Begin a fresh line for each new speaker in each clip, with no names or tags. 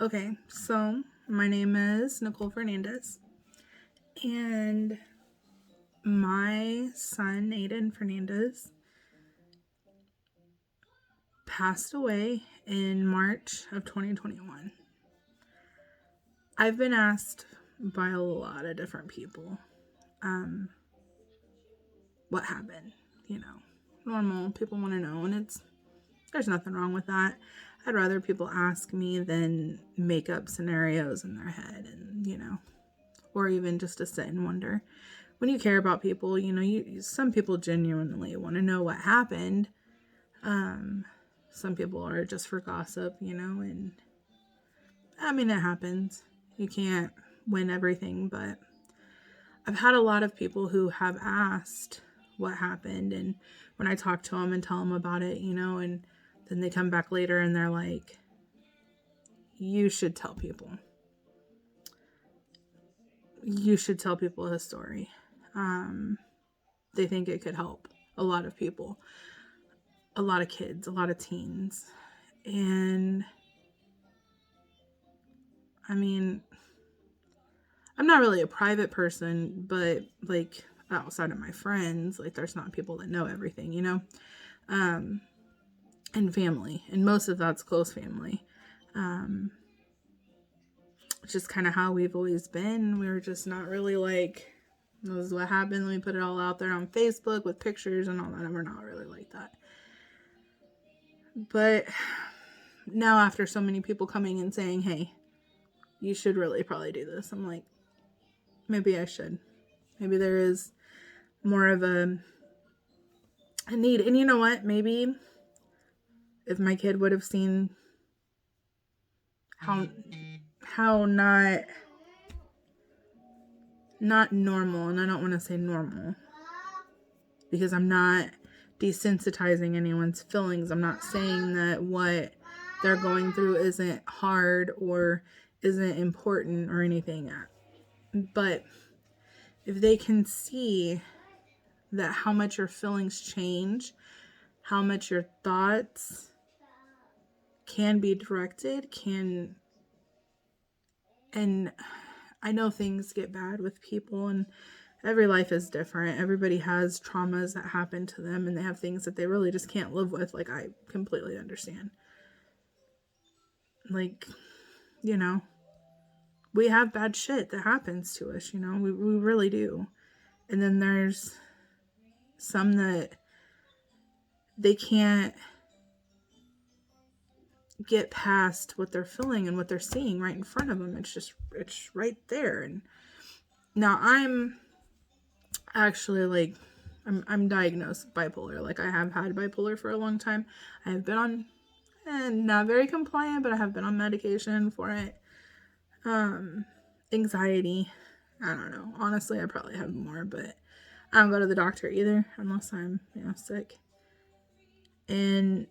Okay, so my name is Nicole Fernandez, and my son, Aiden Fernandez, passed away in March of 2021. I've been asked by a lot of different people what happened. Normal people want to know, and there's nothing wrong with that. I'd rather people ask me than make up scenarios in their head and, or even just to sit and wonder. When you care about people, some people genuinely want to know what happened. Some people are just for gossip, and I mean, it happens. You can't win everything, but I've had a lot of people who have asked what happened, and when I talk to them and tell them about it, and then they come back later and they're like, you should tell people. You should tell people the story. They think it could help a lot of people, a lot of kids, a lot of teens. And I mean, I'm not really a private person, but like outside of my friends, like there's not people that know everything, and family, and most of that's close family. It's just kind of how we've always been. We were just not really like, this is what happened. Let me put it all out there on Facebook with pictures and all that. And we're not really like that. But now after so many people coming and saying, hey, you should really probably do this, I'm like, maybe I should. Maybe there is more of a need. And you know what? Maybe if my kid would have seen how not normal, and I don't want to say normal because I'm not desensitizing anyone's feelings. I'm not saying that what they're going through isn't hard or isn't important or anything. But if they can see that how much your feelings change, how much your thoughts can be directed, and I know things get bad with people, and every life is different. Everybody has traumas that happen to them, and they have things that they really just can't live with. Like, I completely understand. Like, we have bad shit that happens to us, we really do. And then there's some that they can't get past what they're feeling and what they're seeing right in front of them. It's right there. And now I'm actually like, I'm diagnosed bipolar. Like, I have had bipolar for a long time. I have been on, and not very compliant, but I have been on medication for it. Anxiety, I don't know. Honestly, I probably have more, but I don't go to the doctor either unless I'm, sick. And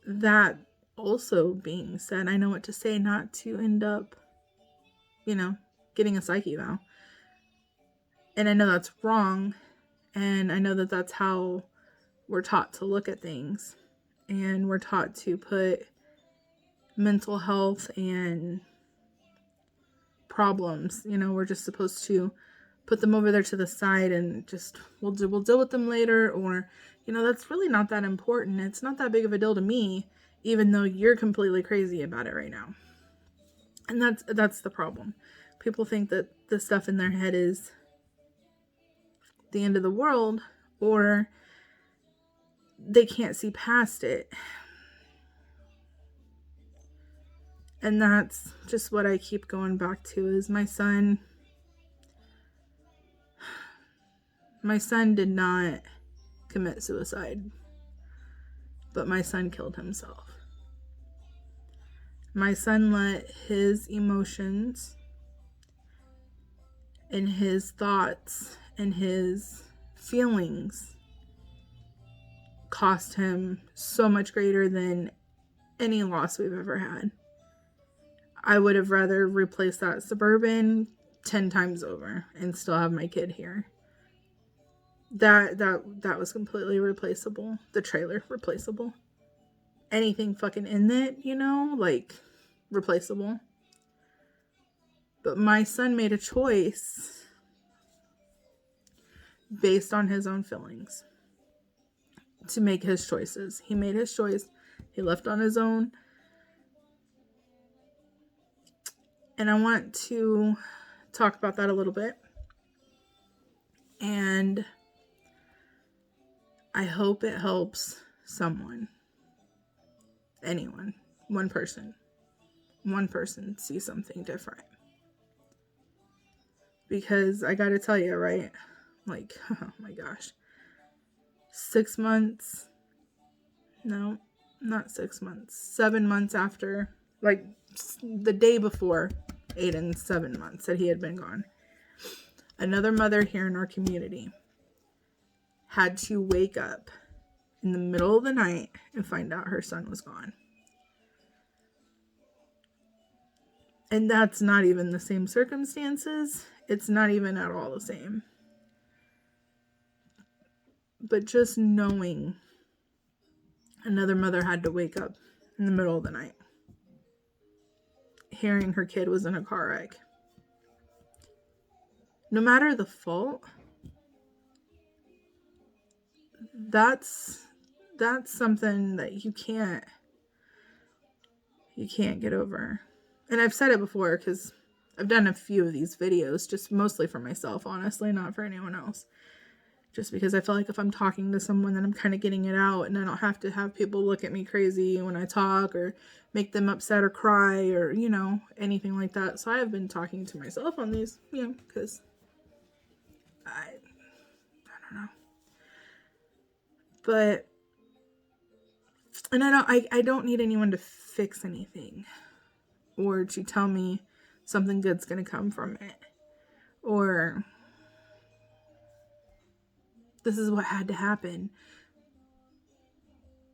that also being said, I know what to say not to end up, getting a psych eval. And I know that's wrong. And I know that that's how we're taught to look at things. And we're taught to put mental health and problems, we're just supposed to put them over there to the side and just we'll deal with them later, or that's really not that important. It's not that big of a deal to me, even though you're completely crazy about it right now. And that's the problem. People think that the stuff in their head is the end of the world, or they can't see past it. And that's just what I keep going back to is my son. My son did not commit suicide, but my son killed himself. My son let his emotions and his thoughts and his feelings cost him so much greater than any loss we've ever had. I would have rather replaced that Suburban 10 times over and still have my kid here. That was completely replaceable. The trailer replaceable. anything fucking in it, you know, like replaceable. But my son made a choice based on his own feelings to make his choices. He made his choice. He left on his own. And I want to talk about that a little bit. And I hope it helps someone. Anyone. One person see something different. Because I gotta tell you, right? Like, oh my gosh. 6 months. No, not 6 months. 7 months after, like the day before Aiden's 7 months that he had been gone. Another mother here in our community had to wake up in the middle of the night and find out her son was gone. And that's not even the same circumstances. It's not even at all the same. But just knowing another mother had to wake up in the middle of the night, hearing her kid was in a car wreck. No matter the fault, that's something that you can't get over. And I've said it before because I've done a few of these videos, just mostly for myself, honestly, not for anyone else. Just because I feel like if I'm talking to someone, then I'm kind of getting it out, and I don't have to have people look at me crazy when I talk or make them upset or cry or, you know, anything like that. So I have been talking to myself on these, you know, because I don't know. But, and I don't need anyone to fix anything or to tell me something good's going to come from it, or this is what had to happen.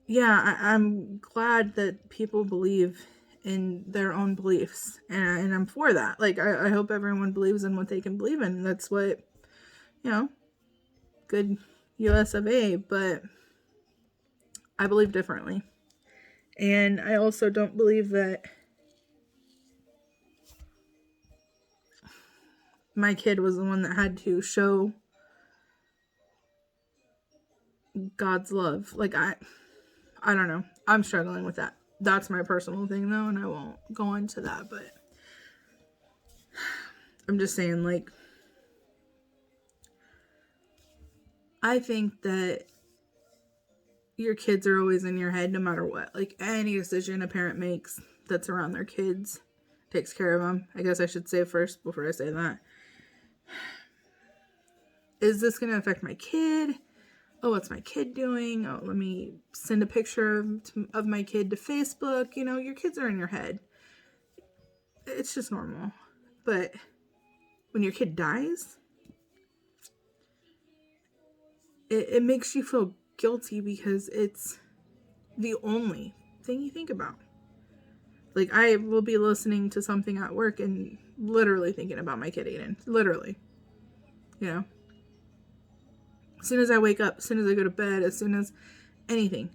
Yeah, I'm glad that people believe in their own beliefs, and I'm for that. Like, I hope everyone believes in what they can believe in. That's what, you know, good US of A, but I believe differently. And I also don't believe that my kid was the one that had to show God's love. Like, I don't know. I'm struggling with that. That's my personal thing, though, and I won't go into that, but I'm just saying, like, I think that your kids are always in your head no matter what. Like, any decision a parent makes that's around their kids takes care of them. I guess I should say first before I say that. Is this going to affect my kid? Oh, what's my kid doing? Oh, let me send a picture of my kid to Facebook. You know, your kids are in your head. It's just normal. But when your kid dies, it makes you feel guilty because it's the only thing you think about. Like, I will be listening to something at work and literally thinking about my kid, Aiden. Literally. You know? As soon as I wake up, as soon as I go to bed, as soon as anything.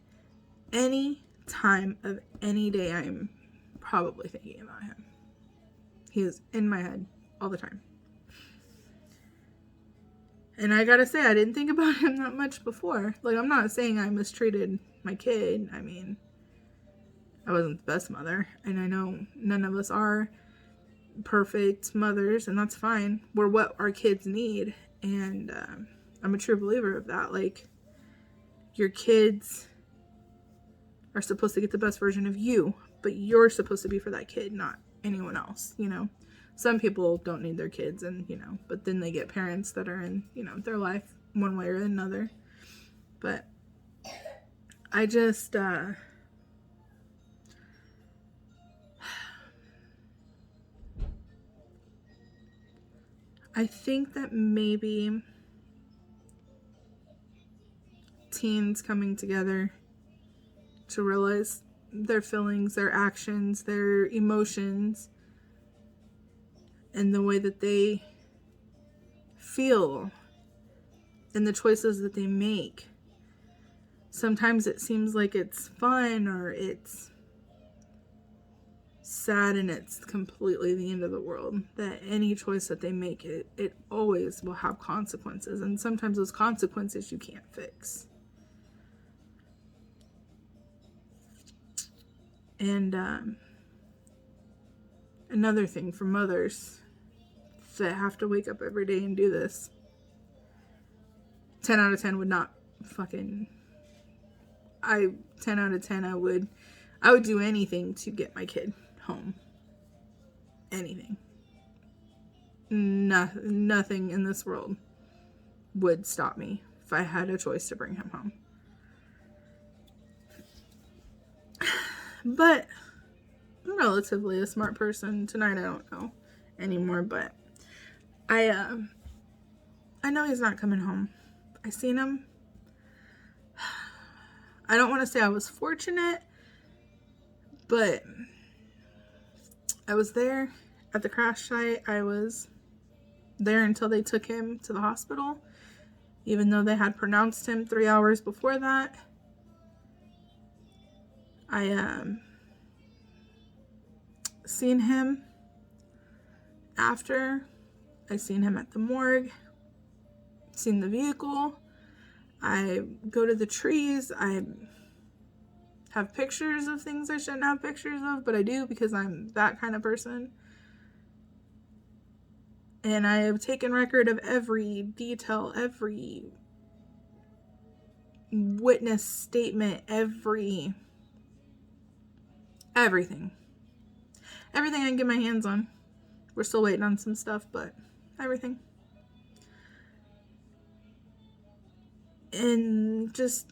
Any time of any day, I'm probably thinking about him. He is in my head all the time. And I gotta say, I didn't think about him that much before. Like, I'm not saying I mistreated my kid. I mean, I wasn't the best mother. And I know none of us are perfect mothers, and that's fine. We're what our kids need. And I'm a true believer of that. Like, your kids are supposed to get the best version of you, but you're supposed to be for that kid, not anyone else, you know? Some people don't need their kids, and, you know, but then they get parents that are in, you know, their life one way or another. But I just, I think that maybe teens coming together to realize their feelings, their actions, their emotions, and the way that they feel and the choices that they make sometimes it seems like it's fun or it's sad and it's completely the end of the world. That any choice that they make, it always will have consequences. And sometimes those consequences you can't fix. And another thing for mothers that have to wake up every day and do this, 10 out of 10 would not fucking... 10 out of 10, I would do anything to get my kid home. Anything. Nothing in this world would stop me if I had a choice to bring him home. But I'm relatively a smart person. Tonight I don't know anymore, but I know he's not coming home. I seen him. I don't want to say I was fortunate, but I was there at the crash site. I was there until they took him to the hospital, even though they had pronounced him 3 hours before that. I seen him after. I seen him at the morgue. Seen the vehicle. I go to the trees. I have pictures of things I shouldn't have pictures of, but I do because I'm that kind of person. And I have taken record of every detail, every witness statement, everything. Everything I can get my hands on. We're still waiting on some stuff, but everything. And just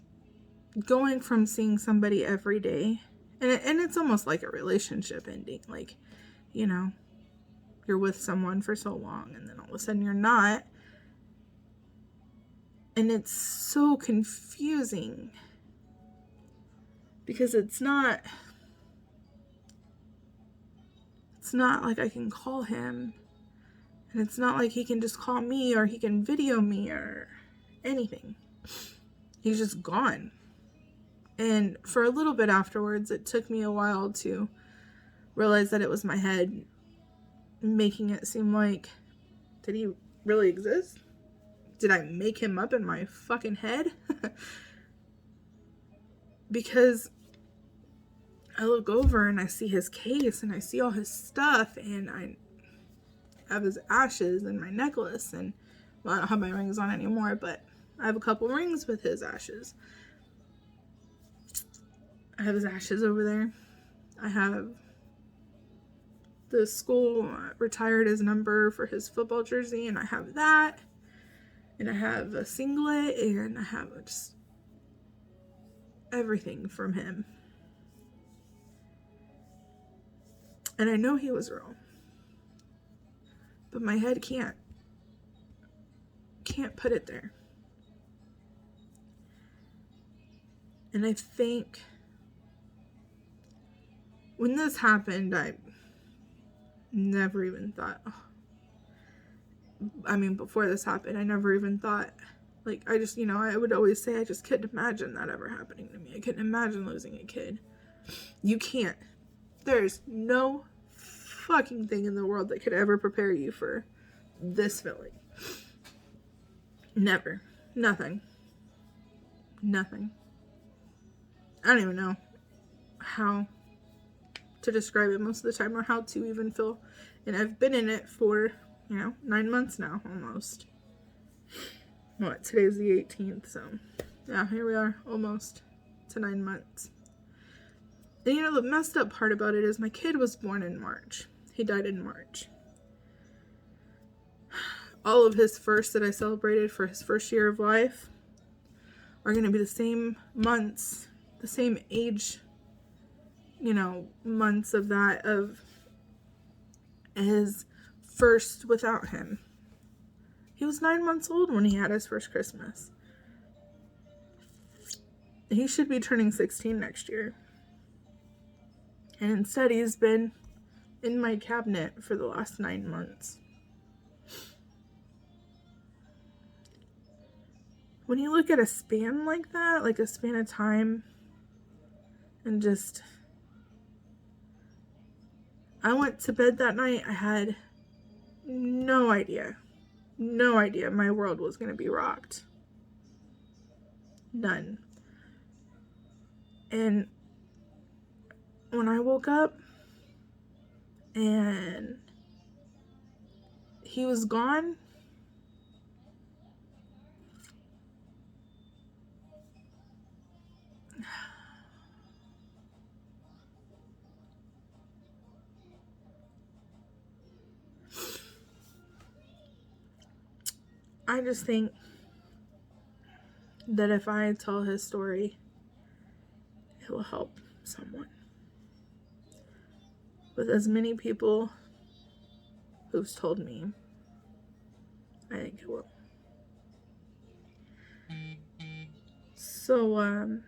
going from seeing somebody every day, and it's almost like a relationship ending. Like, you know, you're with someone for so long and then all of a sudden you're not. And it's so confusing because it's not like I can call him, and it's not like he can just call me or he can video me or anything. He's just gone. And for a little bit afterwards, it took me a while to realize that it was my head making it seem like, did he really exist? Did I make him up in my fucking head? Because I look over and I see his case and I see all his stuff, and I have his ashes and my necklace, and, well, I don't have my rings on anymore, but I have a couple rings with his ashes. I have his ashes over there. I have the school retired his number for his football jersey, and I have that. And I have a singlet, and I have just everything from him. And I know he was real. But my head can't put it there. And I think when this happened, I never even thought, before this happened, I never even thought, like, I just, I would always say I just couldn't imagine that ever happening to me. I couldn't imagine losing a kid. You can't. There's no fucking thing in the world that could ever prepare you for this feeling. Never. Nothing. Nothing. I don't even know how to describe it most of the time, or how to even feel. And I've been in it for, 9 months now, almost. Today's the 18th, so yeah, here we are, almost to 9 months. And the messed up part about it is my kid was born in March. He died in March. All of his firsts that I celebrated for his first year of life are going to be the same months, the same age, months of that, of his first without him. He was 9 months old when he had his first Christmas. He should be turning 16 next year. And instead he's been in my cabinet for the last 9 months. when you look at a span like that, like a span of time, and just, I went to bed that night, I had no idea my world was going to be rocked. None. And when I woke up and he was gone, I just think that if I tell his story, it will help someone. With as many people who've told me, I think it will. So,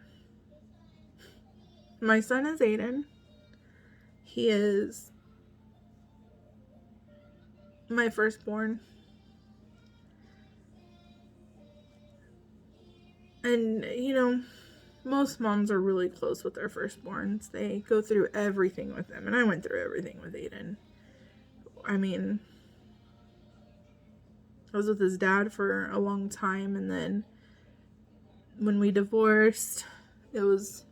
my son is Aiden. He is my firstborn. And, you know, most moms are really close with their firstborns. They go through everything with them. And I went through everything with Aiden. I mean, I was with his dad for a long time. And then when we divorced, it was,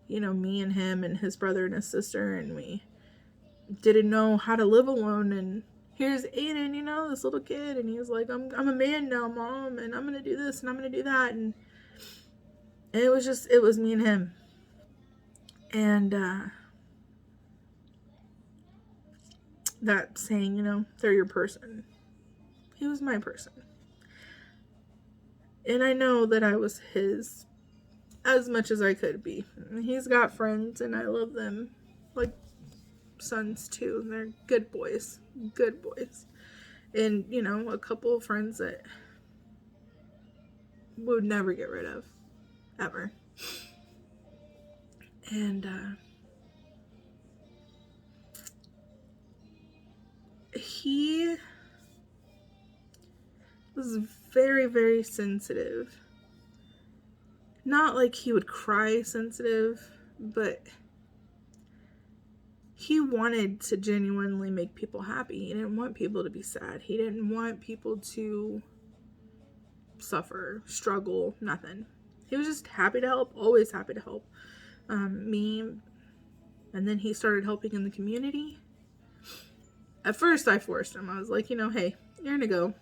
you know, me and him and his brother and his sister. And we didn't know how to live alone. And here's Aiden, you know, this little kid. And he's like, I'm a man now, Mom. And I'm going to do this and I'm going to do that. And it was me and him. And that saying, you know, they're your person. He was my person. And I know that I was his as much as I could be. He's got friends and I love them like sons too. They're good boys. Good boys. And, you know, a couple of friends that would never get rid of. Ever. And he was very, very sensitive. Not like he would cry sensitive, but he wanted to genuinely make people happy. He didn't want people to be sad. He didn't want people to suffer, struggle, nothing. He was just happy to help, always happy to help me. And then he started helping in the community. At first, I forced him. I was like, you know, hey, you're going to go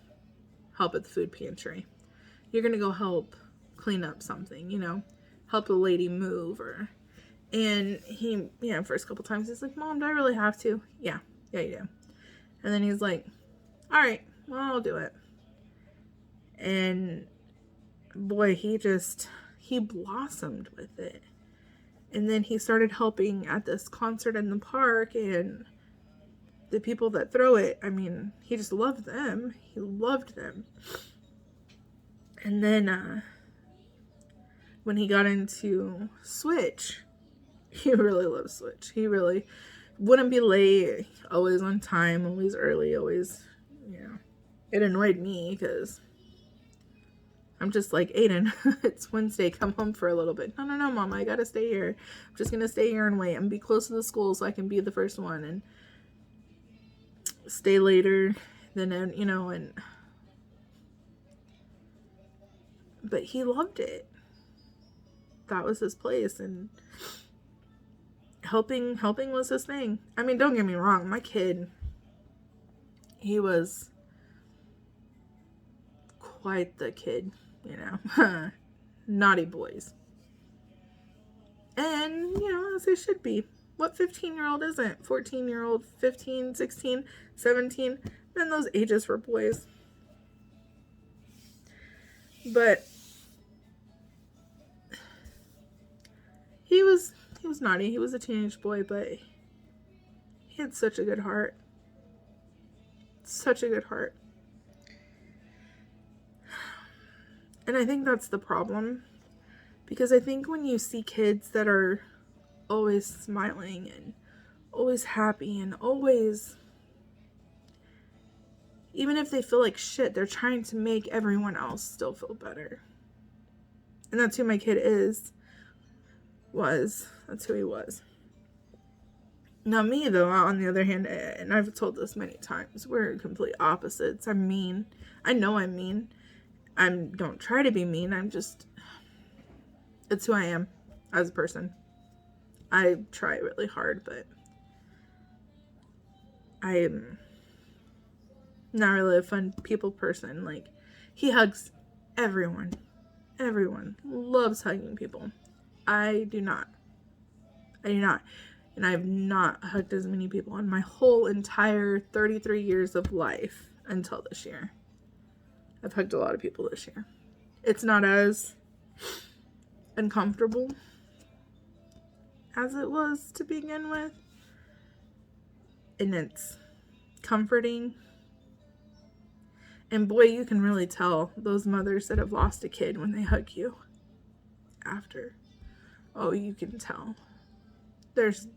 help at the food pantry. You're going to go help clean up something, you know, help a lady move. And he, you know, first couple times, he's like, Mom, do I really have to? Yeah, you do. And then he's like, all right, well, I'll do it. And boy, he blossomed with it. And then he started helping at this concert in the park, and the people that throw it, I mean, he just loved them. He loved them. And then when he got into Switch, he really loved Switch. He really wouldn't be late, always on time, always early, always, you know. It annoyed me because I'm just like, Aiden, it's Wednesday, come home for a little bit. No, Mom, I gotta stay here. I'm just gonna stay here and wait and be close to the school so I can be the first one and stay later than, you know, and but he loved it. That was his place, and helping was his thing. I mean, don't get me wrong, my kid, he was quite the kid, you know. Naughty boys. And, you know, as they should be. What 15-year-old isn't? 14-year-old, 15, 16, 17. Then those ages for boys. But he was naughty. He was a teenage boy, but he had such a good heart. Such a good heart. And I think that's the problem. Because I think when you see kids that are always smiling and always happy and always, even if they feel like shit, they're trying to make everyone else still feel better. And that's who my kid that's who he was. Now me, though, on the other hand, and I've told this many times, we're complete opposites. I'm mean. I know I'm mean. I don't try to be mean. It's who I am as a person. I try really hard, but I'm not really a fun people person. Like, he hugs everyone. Everyone loves hugging people. I do not. And I have not hugged as many people in my whole entire 33 years of life until this year. I've hugged a lot of people this year. It's not as uncomfortable as it was to begin with. And it's comforting. And boy, you can really tell those mothers that have lost a kid when they hug you after. Oh, you can tell. It's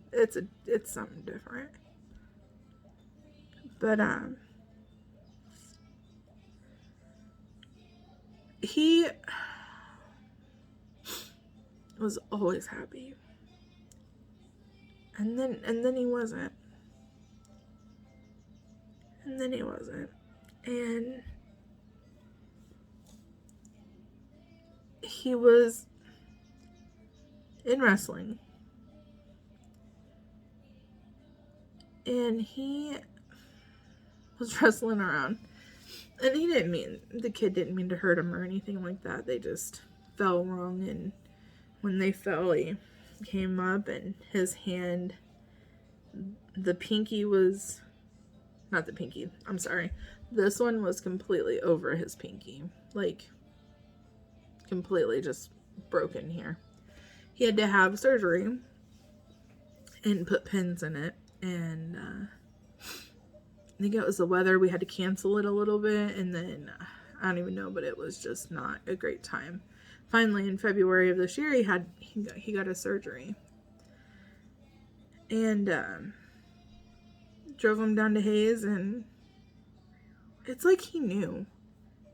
something different. But he was always happy. And then he wasn't. And then he wasn't. And he was in wrestling. And he was wrestling around. And the kid didn't mean to hurt him or anything like that. They just fell wrong. And when they fell, he came up and his hand, the pinky was, not the pinky, I'm sorry. This one was completely over his pinky. Like, completely just broken here. He had to have surgery and put pins in it. And I think it was the weather. We had to cancel it a little bit. And then, I don't even know, but it was just not a great time. Finally, in February of this year, he got a surgery. And drove him down to Hayes, and it's like he knew.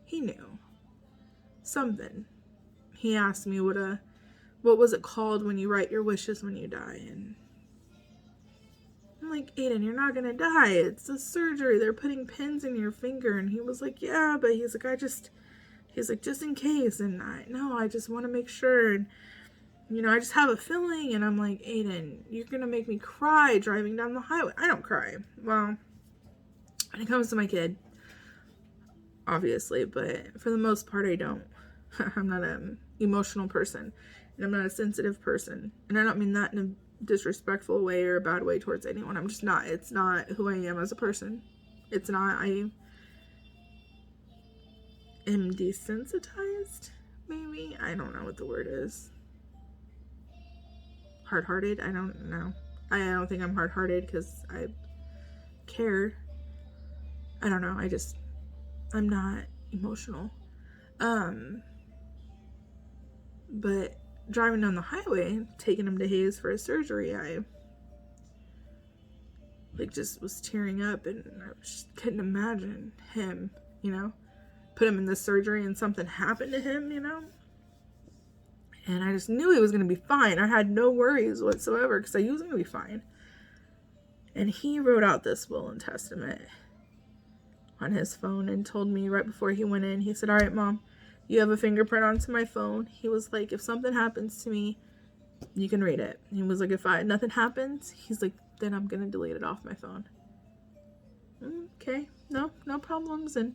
He knew. Something. He asked me what was it called when you write your wishes when you die? And I'm like, Aiden, you're not gonna die. It's a surgery. They're putting pins in your finger. And he was like, yeah, but he's like, just in case. And I just want to make sure. And, I just have a feeling. And I'm like, Aiden, you're gonna make me cry driving down the highway. I don't cry. Well, when it comes to my kid, obviously, but for the most part, I don't. I'm not an emotional person. And I'm not a sensitive person. And I don't mean that in a disrespectful way or a bad way towards anyone. I'm just not. It's not who I am as a person. It's not. I am desensitized, maybe. I don't know what the word is. Hard-hearted? I don't know. I don't think I'm hard-hearted because I care. I don't know. I'm not emotional. But driving down the highway, taking him to Hayes for his surgery, I just was tearing up, and I just couldn't imagine him, put him in this surgery and something happened to him, and I just knew he was going to be fine. I had no worries whatsoever because I knew he was going to be fine. And he wrote out this will and testament on his phone and told me right before he went in, he said, all right, Mom, you have a fingerprint onto my phone. He was like, if something happens to me, you can read it. He was like, if nothing happens, he's like, then I'm going to delete it off my phone. Okay, no problems. And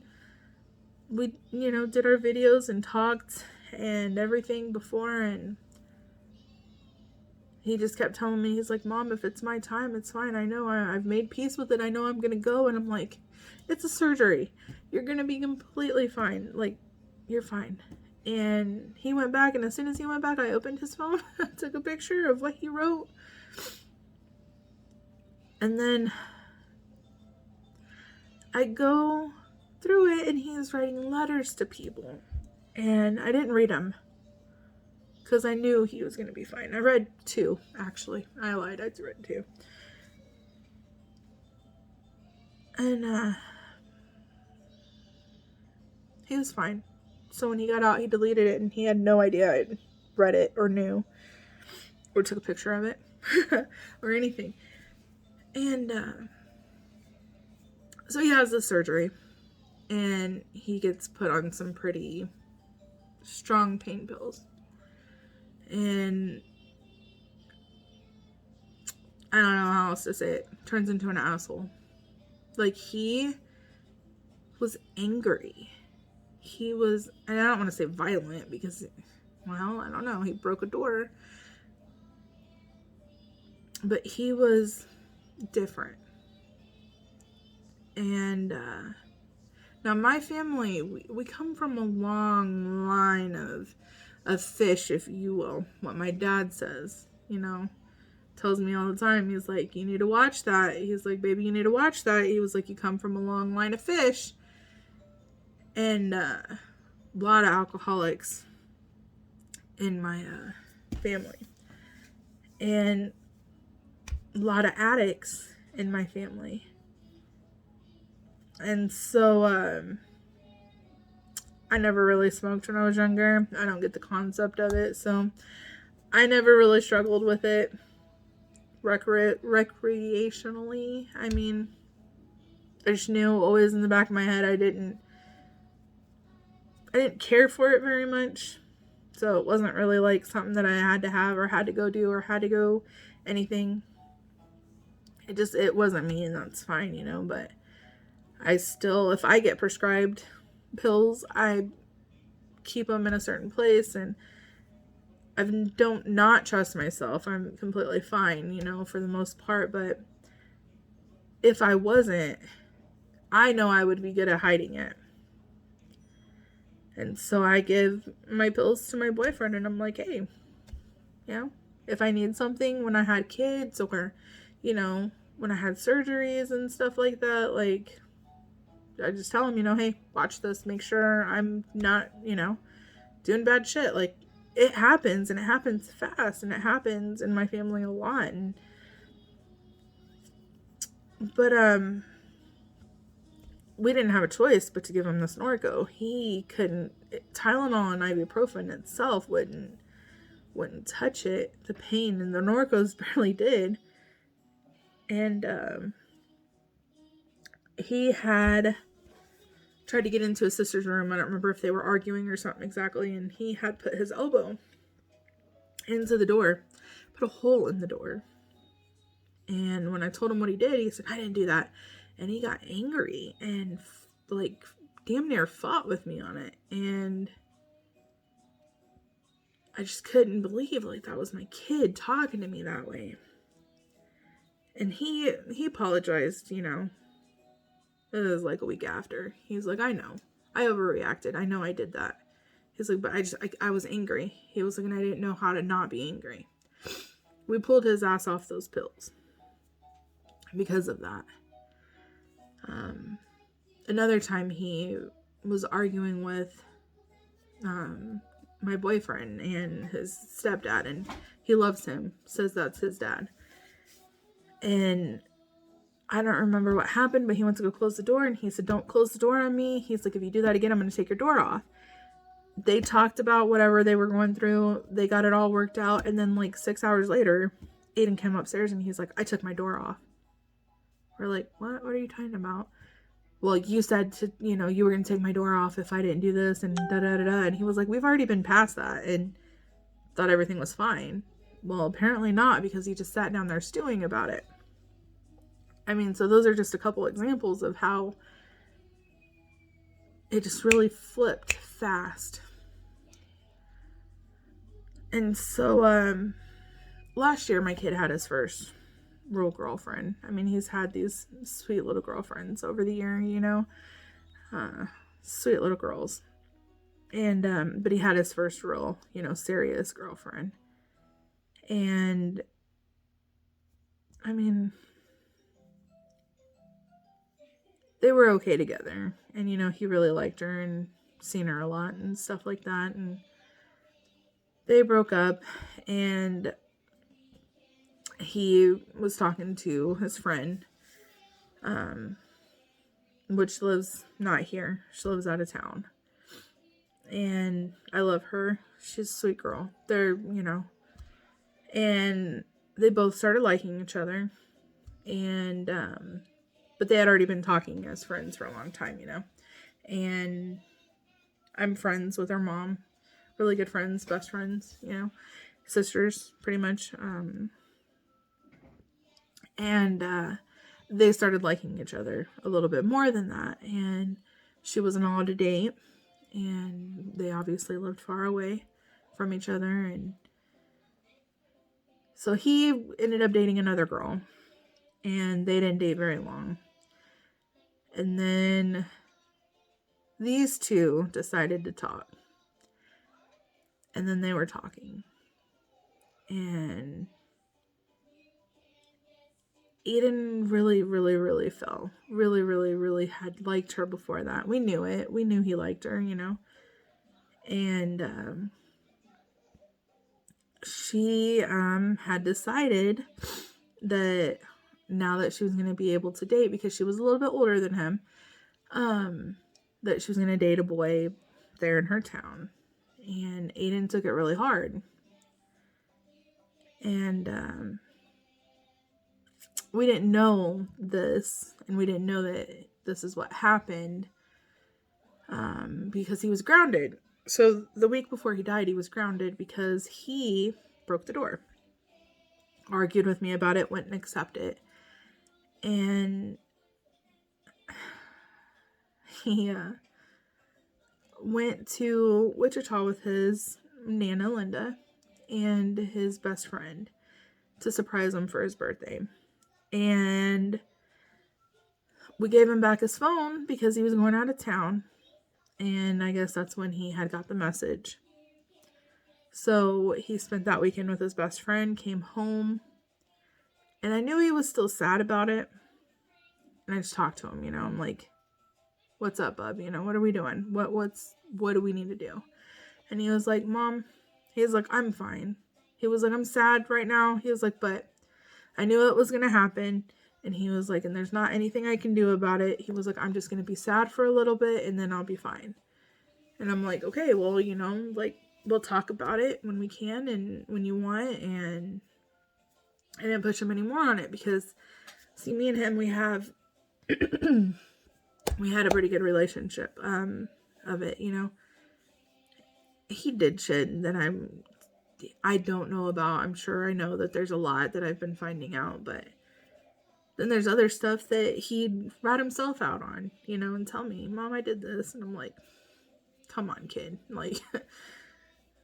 we, did our videos and talked and everything before. And he just kept telling me, he's like, Mom, if it's my time, it's fine. I know I've made peace with it. I know I'm going to go. And I'm like, it's a surgery. You're going to be completely fine. Like, you're fine. And he went back, and as soon as he went back, I opened his phone, took a picture of what he wrote. And then I go through it, and he is writing letters to people. And I didn't read them because I knew he was going to be fine. I read 2, actually. I lied. I read 2. And he was fine. So when he got out, he deleted it, and he had no idea I'd read it or knew or took a picture of it or anything. And so he has the surgery, and he gets put on some pretty strong pain pills. And I don't know how else to say it. Turns into an asshole. Like, he was angry. He was, and I don't want to say violent because, well, I don't know. He broke a door. But he was different. And now my family, we come from a long line of fish, if you will. What my dad says, you know, tells me all the time. He's like, you need to watch that. He's like, baby, you need to watch that. He was like, you come from a long line of fish. And a lot of alcoholics in my family. And a lot of addicts in my family. And so I never really smoked when I was younger. I don't get the concept of it. So I never really struggled with it recreationally. I mean, I just knew always in the back of my head I didn't care for it very much. So it wasn't really like something that I had to have or had to go do or had to go anything. It wasn't me, and that's fine, you know, but I still, if I get prescribed pills, I keep them in a certain place, and I don't not trust myself. I'm completely fine, you know, for the most part, but if I wasn't, I know I would be good at hiding it. And so I give my pills to my boyfriend, and I'm like, hey, you know, if I need something when I had kids or, you know, when I had surgeries and stuff like that, like, I just tell him, you know, hey, watch this, make sure I'm not, you know, doing bad shit. Like, it happens, and it happens fast, and it happens in my family a lot. But we didn't have a choice but to give him this Norco. He couldn't, Tylenol and ibuprofen itself wouldn't touch it, the pain, and the Norcos barely did. And he had tried to get into his sister's room. I don't remember if they were arguing or something exactly, and he had put his elbow into the door, put a hole in the door. And when I told him what he did, he said, I didn't do that. And he got angry and like damn near fought with me on it. And I just couldn't believe, like, that was my kid talking to me that way. And he apologized, you know. It was like a week after. He's like, I know. I overreacted. I know I did that. He's like, but I was angry. He was like, and I didn't know how to not be angry. We pulled his ass off those pills because of that. Another time he was arguing with my boyfriend and his stepdad, and he loves him, says that's his dad. And I don't remember what happened, but he went to go close the door, and he said, don't close the door on me. He's like, if you do that again, I'm going to take your door off. They talked about whatever they were going through. They got it all worked out. And then like 6 hours later, Aiden came upstairs and he's like, I took my door off. We're like, what? What are you talking about? Well, you said to, you know, you were going to take my door off if I didn't do this and da-da-da-da. And he was like, we've already been past that and thought everything was fine. Well, apparently not, because he just sat down there stewing about it. I mean, so those are just a couple examples of how it just really flipped fast. And so, last year my kid had his first real girlfriend. I mean, he's had these sweet little girlfriends over the year, you know, sweet little girls. And, but he had his first real, you know, serious girlfriend. And, I mean, they were okay together. And, you know, he really liked her and seen her a lot and stuff like that. And they broke up, and he was talking to his friend, which lives not here. She lives out of town. and I love her. She's a sweet girl. They're, and they both started liking each other, and but they had already been talking as friends for a long time, and I'm friends with her mom, really good friends, best friends, sisters pretty much, and they started liking each other a little bit more than that, and she wasn't allowed to date, and they obviously lived far away from each other, and so he ended up dating another girl, and they didn't date very long. And then these two decided to talk. And then they were talking. And Aiden really, really, really fell. Really, really, really had liked her before that. We knew it. We knew he liked her, And she had decided that now that she was going to be able to date, because she was a little bit older than him, that she was going to date a boy there in her town. And Aiden took it really hard. And we didn't know this, and we didn't know that this is what happened, because he was grounded. So the week before he died, he was grounded because he broke the door, argued with me about it, wouldn't accept it, and he went to Wichita with his Nana Linda and his best friend to surprise him for his birthday. And we gave him back his phone because he was going out of town. And I guess that's when he had got the message. So he spent that weekend with his best friend, came home. And I knew he was still sad about it. And I just talked to him, I'm like, what's up, bub? What are we doing? What do we need to do? And he was like, Mom, he's like, I'm fine. He was like, I'm sad right now. He was like, but I knew it was going to happen. And he was like, and there's not anything I can do about it. He was like, I'm just going to be sad for a little bit and then I'll be fine. And I'm like, okay, well, we'll talk about it when we can and when you want. And I didn't push him anymore on it because, see, me and him, we had a pretty good relationship of it, He did shit that I don't know about. I'm sure I know that there's a lot that I've been finding out, but then there's other stuff that he'd rat himself out on, and tell me, Mom, I did this. And I'm like, come on, kid.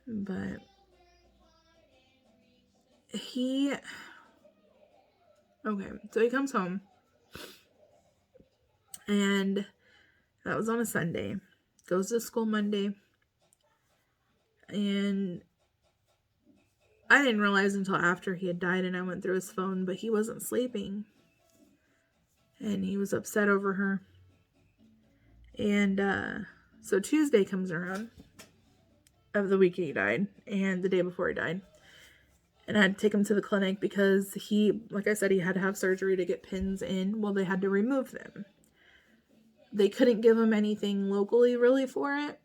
But okay, so he comes home, and that was on a Sunday, goes to school Monday, and I didn't realize until after he had died and I went through his phone, but he wasn't sleeping, and he was upset over her. And so Tuesday comes around of the week he died and the day before he died, and I had to take him to the clinic because he, like I said, he had to have surgery to get pins in. Well, they had to remove them. They couldn't give him anything locally really for it,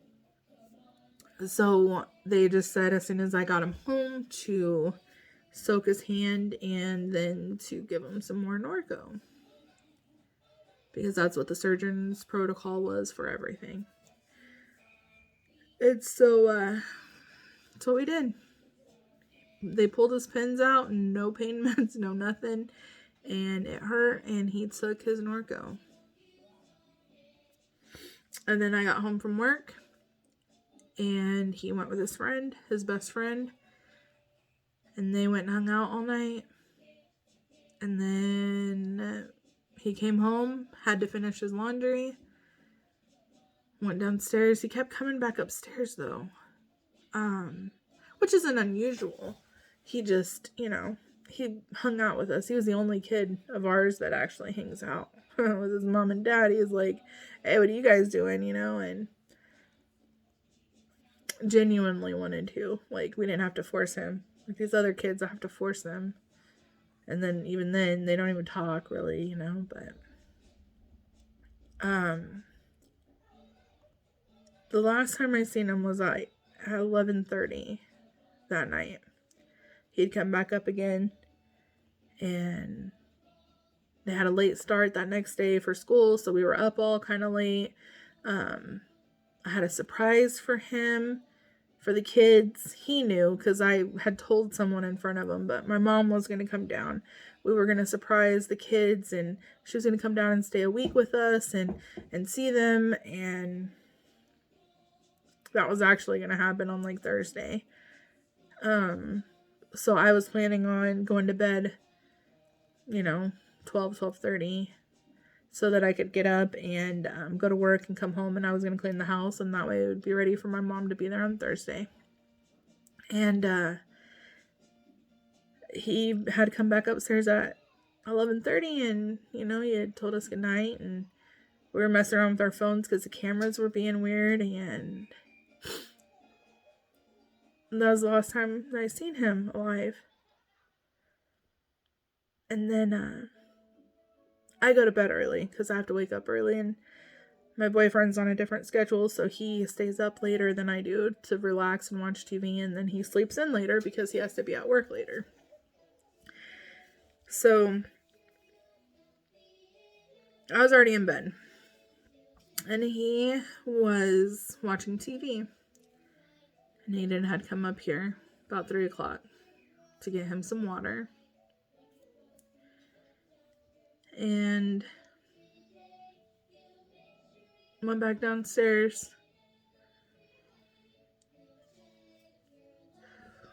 so they just said as soon as I got him home to soak his hand and then to give him some more Norco, because that's what the surgeon's protocol was for everything. And so that's what we did. They pulled his pins out, no pain meds, no nothing, and it hurt, and he took his Norco. And then I got home from work, and he went with his friend, his best friend, and they went and hung out all night. And then he came home, had to finish his laundry, went downstairs. He kept coming back upstairs, though, which isn't unusual. He just, he hung out with us. He was the only kid of ours that actually hangs out with his mom and dad. He's like, hey, what are you guys doing, and genuinely wanted to. We didn't have to force him. These other kids, I have to force them. And then, even then, they don't even talk, really, but, The last time I seen him was at 11:30 that night. He'd come back up again, and they had a late start that next day for school, so we were up all kind of late. I had a surprise for him, for the kids. He knew because I had told someone in front of him, but my mom was going to come down. We were going to surprise the kids, and she was going to come down and stay a week with us and see them, and that was actually going to happen on like Thursday. So I was planning on going to bed, 12:30, so that I could get up and go to work and come home, and I was going to clean the house, and that way it would be ready for my mom to be there on Thursday. And he had come back upstairs at 11:30, and, he had told us goodnight, and we were messing around with our phones because the cameras were being weird, and that was the last time that I seen him alive. And then I go to bed early because I have to wake up early, and my boyfriend's on a different schedule, so he stays up later than I do to relax and watch TV, and then he sleeps in later because he has to be at work later. So I was already in bed, and he was watching TV, and Aiden had come up here about 3 o'clock to get him some water, and went back downstairs.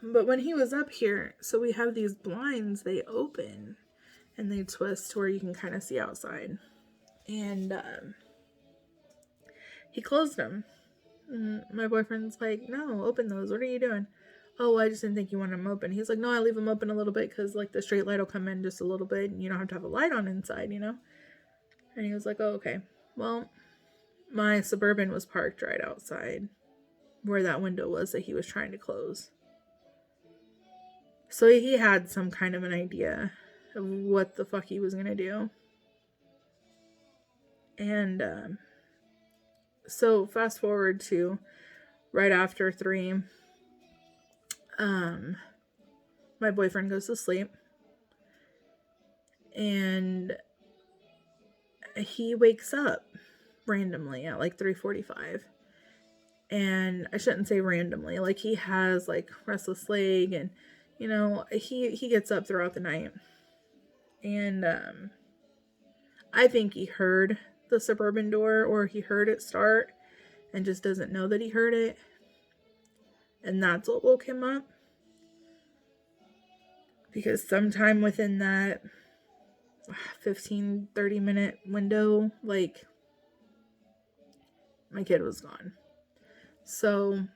But when he was up here, so we have these blinds, they open and they twist to where you can kind of see outside. And he closed them. And my boyfriend's like, no, open those. What are you doing? Oh, I just didn't think you wanted them open. He's like, no, I leave them open a little bit because like the straight light will come in just a little bit and you don't have to have a light on inside, And he was like, oh, okay. Well, my Suburban was parked right outside where that window was that he was trying to close. So he had some kind of an idea of what the fuck he was going to do. And so fast forward to right after 3, my boyfriend goes to sleep. And he wakes up randomly at like 3:45. And I shouldn't say randomly. Like he has like restless leg and he gets up throughout the night. And I think he heard the Suburban door or he heard it start and just doesn't know that he heard it. And that's what woke him up. Because sometime within that 15-30 minute window, like, my kid was gone. So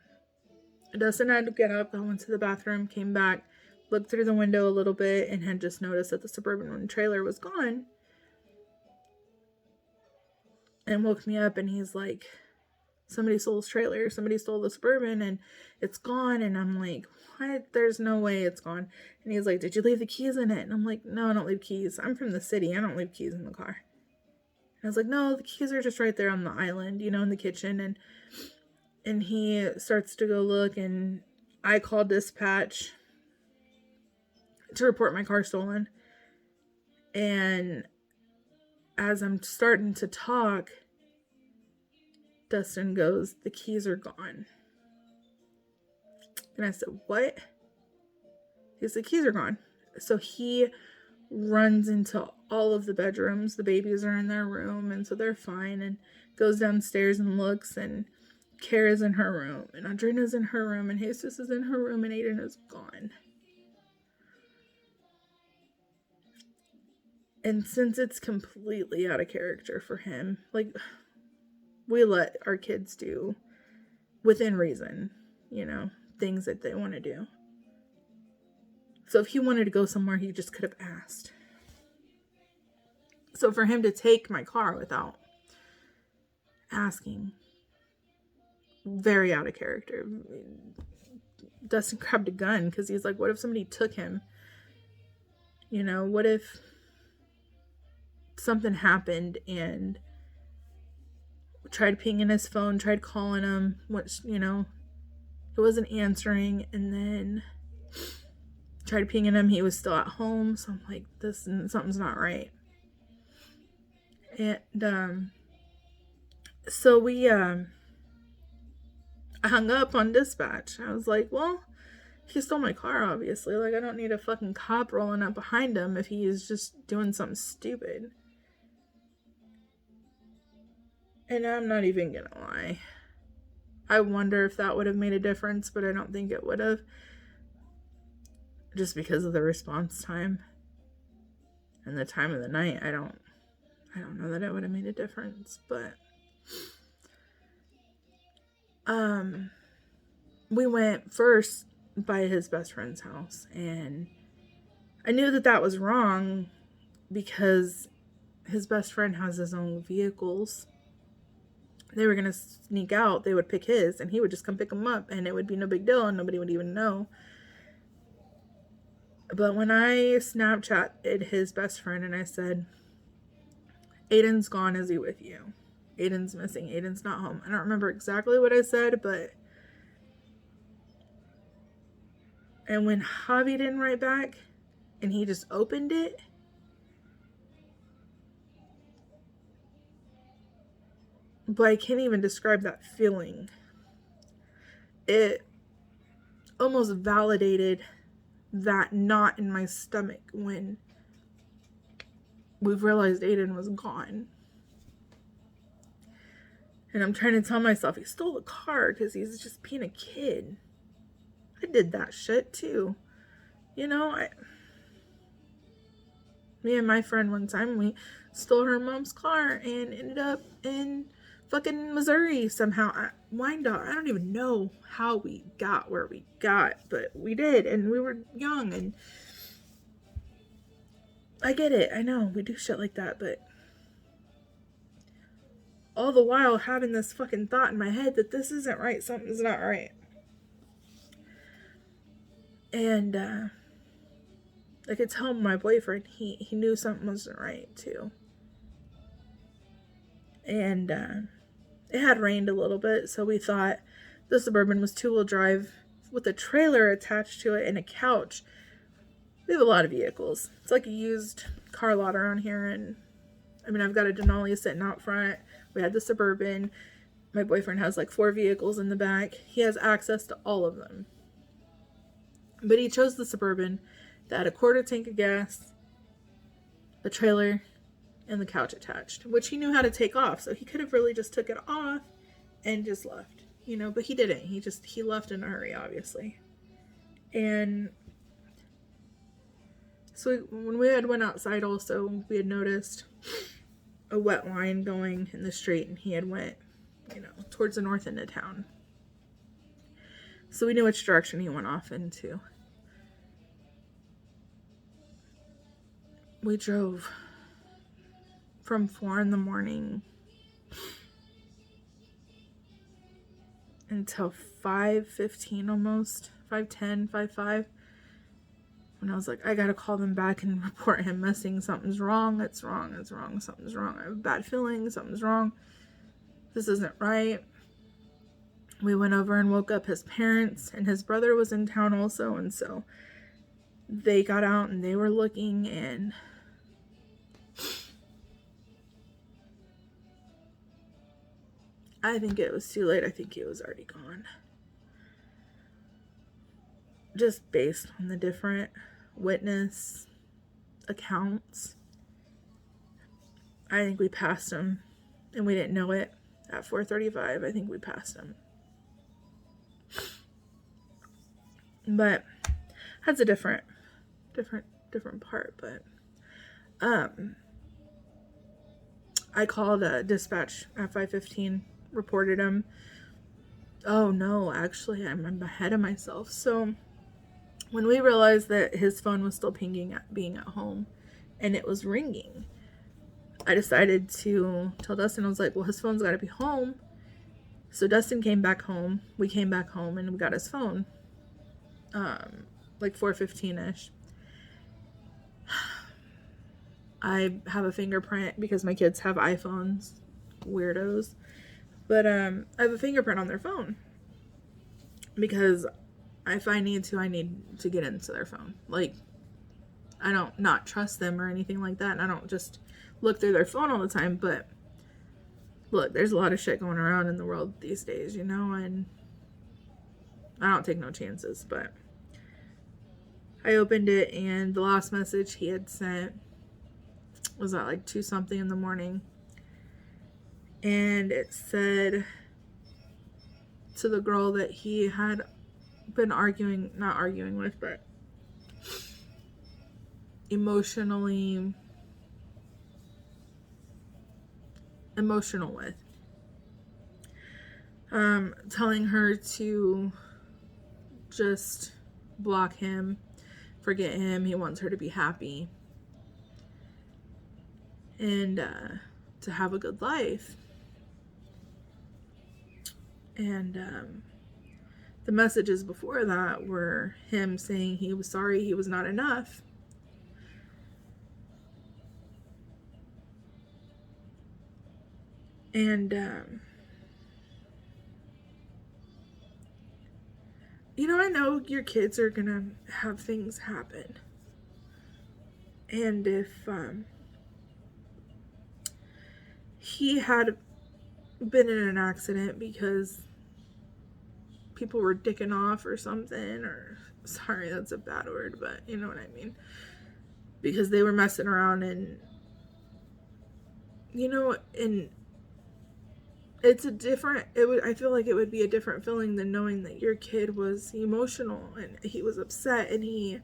Dustin had to get up, I went to the bathroom, came back, looked through the window a little bit, and had just noticed that the Suburban trailer was gone. And woke me up, and he's like, somebody stole his trailer, somebody stole the Suburban, and it's gone. And I'm like, what? There's no way it's gone. And he's like, did you leave the keys in it? And I'm like, no, I don't leave keys. I'm from the city. I don't leave keys in the car. And I was like, no, the keys are just right there on the island, in the kitchen. And he starts to go look, and I called dispatch to report my car stolen. And as I'm starting to talk, Dustin goes, the keys are gone. And I said, what? He said, the keys are gone. So he runs into all of the bedrooms. The babies are in their room, and so they're fine, and goes downstairs and looks, and Kara's in her room, and Audrina's in her room, and Jesus is in her room, and Aiden is gone. And since it's completely out of character for him, like, we let our kids do, within reason, things that they want to do. So if he wanted to go somewhere, he just could have asked. So for him to take my car without asking, very out of character. Dustin grabbed a gun because he's like, what if somebody took him? What if something happened and Tried pinging his phone, tried calling him, which, he wasn't answering, and then tried pinging him, he was still at home, so I'm like, something's not right. And, so I hung up on dispatch. I was like, well, he stole my car, obviously. Like, I don't need a fucking cop rolling up behind him if he's just doing something stupid. And I'm not even gonna lie. I wonder if that would have made a difference, but I don't think it would have. Just because of the response time. And the time of the night, I don't know that it would have made a difference, but we went first by his best friend's house, and I knew that was wrong because his best friend has his own vehicles. They were going to sneak out, they would pick his, and he would just come pick them up, and it would be no big deal, and nobody would even know. But when I Snapchatted his best friend and I said, Aiden's gone, is he with you? Aiden's missing, Aiden's not home. I don't remember exactly what I said, but... And when Javi didn't write back, and he just opened it, but I can't even describe that feeling. It almost validated that knot in my stomach when we've realized Aiden was gone. And I'm trying to tell myself he stole the car because he's just being a kid. I did that shit too. Me and my friend one time, we stole her mom's car and ended up in fucking Missouri somehow at Wyandotte. I don't even know how we got where we got, but we did, and we were young, and I get it. I know we do shit like that, but all the while having this fucking thought in my head that this isn't right, something's not right. And I could tell my boyfriend he knew something wasn't right too. And it had rained a little bit, so we thought the Suburban was 2-wheel drive with a trailer attached to it and a couch. We have a lot of vehicles. It's like a used car lot around here, and I've got a Denali sitting out front. We had the Suburban. My boyfriend has like 4 vehicles in the back. He has access to all of them. But he chose the Suburban that had a 1/4 tank of gas, a trailer, and the couch attached, which he knew how to take off. So he could have really just took it off and just left, but he didn't. He left in a hurry, obviously. And so when we had went outside also, we had noticed a wet line going in the street, and he had went, towards the north end of town. So we knew which direction he went off into. We drove from 4 in the morning until 5:15 almost, 5:10, 5:05. When I was like, I gotta call them back and report him missing. Something's wrong. It's wrong. Something's wrong. I have a bad feeling. Something's wrong. This isn't right. We went over and woke up his parents, and his brother was in town also, and so they got out and they were looking, and I think it was too late. I think he was already gone. Just based on the different witness accounts, I think we passed him, and we didn't know it. At 4:35, I think we passed him. But that's a different part. But I called dispatch at 5:15, reported him. Oh no, actually, I'm ahead of myself. So when we realized that his phone was still pinging at being at home and it was ringing, I decided to tell Dustin. I was like, well, his phone's got to be home. So Dustin came back home. We came back home and we got his phone. Like 4:15ish. I have a fingerprint because my kids have iPhones. Weirdos. But I have a fingerprint on their phone because if I need to get into their phone. Like, I don't not trust them or anything like that. And I don't just look through their phone all the time. But look, there's a lot of shit going around in the world these days, you know, and I don't take no chances. But I opened it, and the last message he had sent was at like 2 something in the morning. And it said to the girl that he had been not arguing with, but emotional with, telling her to just block him, forget him. He wants her to be happy and to have a good life. And the messages before that were him saying he was sorry he was not enough. And, you know, I know your kids are gonna have things happen. And if he had been in an accident because people were dicking off or something, or, sorry, that's a bad word, but you know what I mean, because they were messing around, and, you know, and it's a different, I feel like it would be a different feeling than knowing that your kid was emotional and he was upset and he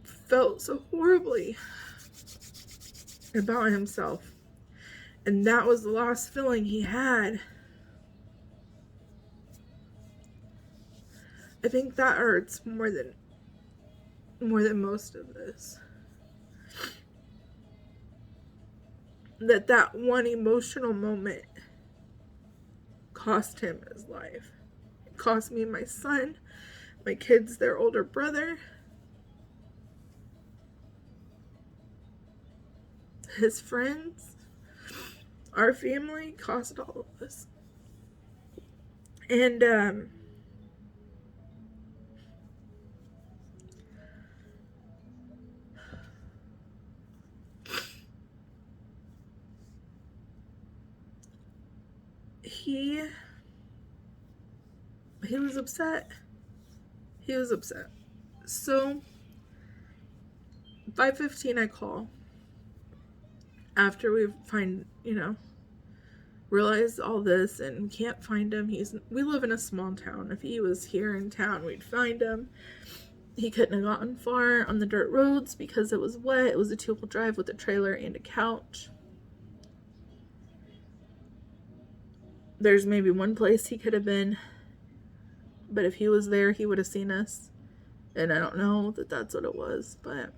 felt so horribly about himself. And that was the last feeling he had. I think that hurts more than most of this. That one emotional moment cost him his life. It cost me my son, my kids, their older brother, his friends, our family, cost all of us. And he was upset. He was upset. So 5:15 I call after we realize all this and can't find him. We live in a small town. If he was here in town, we'd find him. He couldn't have gotten far on the dirt roads because it was wet. It was a 2-wheel drive with a trailer and a couch. There's maybe one place he could have been, but if he was there, he would have seen us. And I don't know that that's what it was, but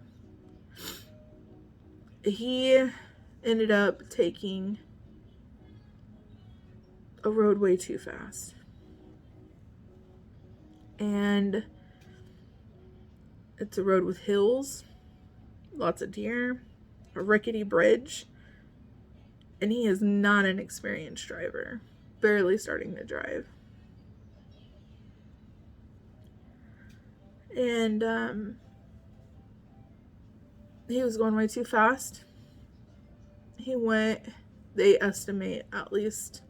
he ended up taking a road way too fast. And it's a road with hills, lots of deer, a rickety bridge, and he is not an experienced driver, barely starting to drive. And he was going way too fast. They estimate at least,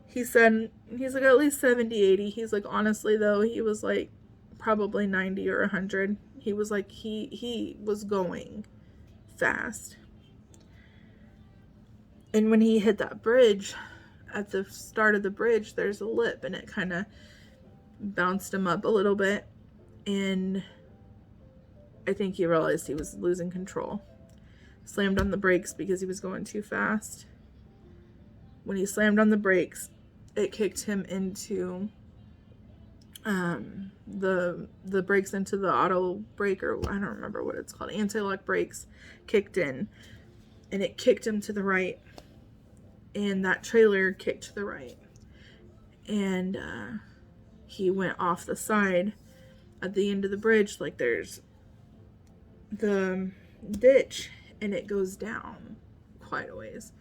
he's like at least 70, 80. He's like, honestly though, he was like probably 90 or 100. He was like, he was going fast. And when he hit that bridge, at the start of the bridge, there's a lip, and it kind of bounced him up a little bit. And I think he realized he was losing control. Slammed on the brakes because he was going too fast. When he slammed on the brakes, it kicked him into the brakes into the auto brake, or I don't remember what it's called. Anti-lock brakes kicked in, and it kicked him to the right. And that trailer kicked to the right. And he went off the side at the end of the bridge. Like, there's the ditch, and it goes down. quite a ways.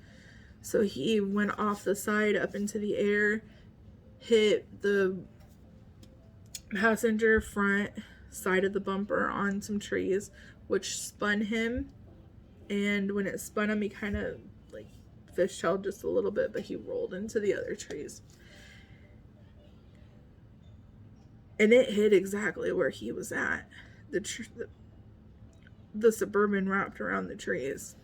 So he went off the side up into the air, hit the passenger front side of the bumper on some trees, which spun him. And when it spun him, he kind of like fishtailed just a little bit, but he rolled into the other trees. And it hit exactly where he was at. The Suburban wrapped around the trees.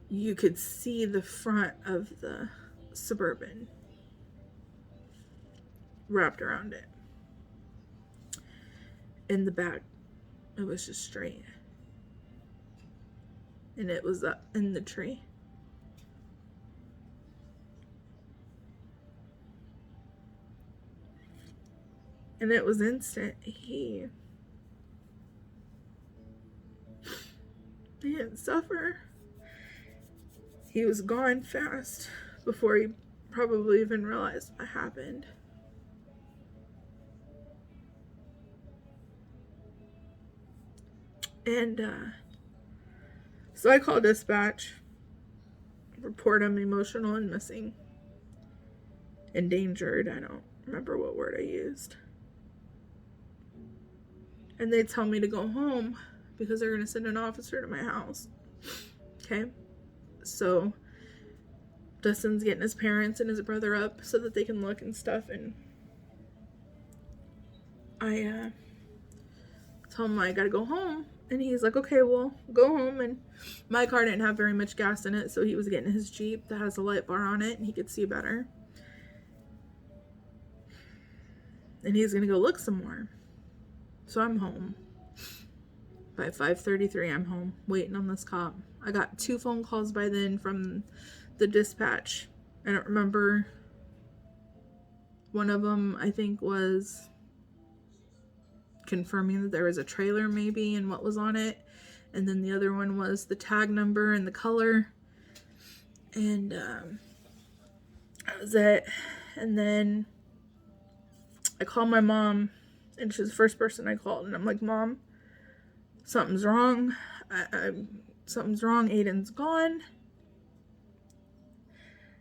You could see the front of the Suburban wrapped around it. In the back, it was just straight. And it was up in the tree. And it was instant. He didn't suffer. He was gone fast before he probably even realized what happened. And so I called dispatch, report him emotional and missing. Endangered, I don't remember what word I used. And they tell me to go home because they're going to send an officer to my house. Okay? So Dustin's getting his parents and his brother up so that they can look and stuff. And I tell him I got to go home. And he's like, okay, well, go home. And my car didn't have very much gas in it, so he was getting his Jeep that has a light bar on it and he could see better. And he's going to go look some more. So I'm home. By 5:33, I'm home, waiting on this cop. I got 2 phone calls by then from the dispatch. I don't remember. One of them, I think, was confirming that there was a trailer maybe and what was on it. And then the other one was the tag number and the color. And that was it. And then I called my mom, and she was the first person I called. And I'm like, Mom, something's wrong. Something's wrong. Aiden's gone.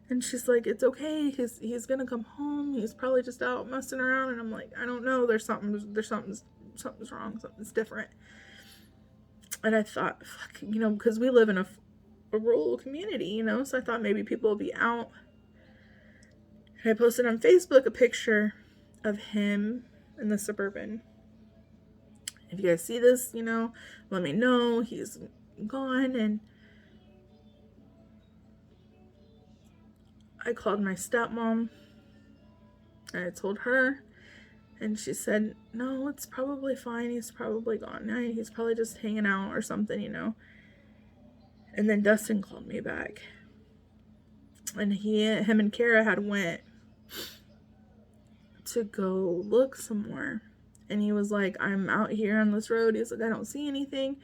And she's like, it's okay. He's gonna come home. He's probably just out messing around. And I'm like, I don't know. Something's wrong. Something's different. And I thought, fuck, because we live in a rural community, so I thought maybe people will be out. And I posted on Facebook a picture of him in the Suburban. If you guys see this, let me know. He's gone. And I called my stepmom and I told her, and she said, no, it's probably fine. He's probably gone. He's probably just hanging out or something, And then Dustin called me back, and him and Kara had went to go look somewhere. And he was like, I'm out here on this road. He's like, I don't see anything.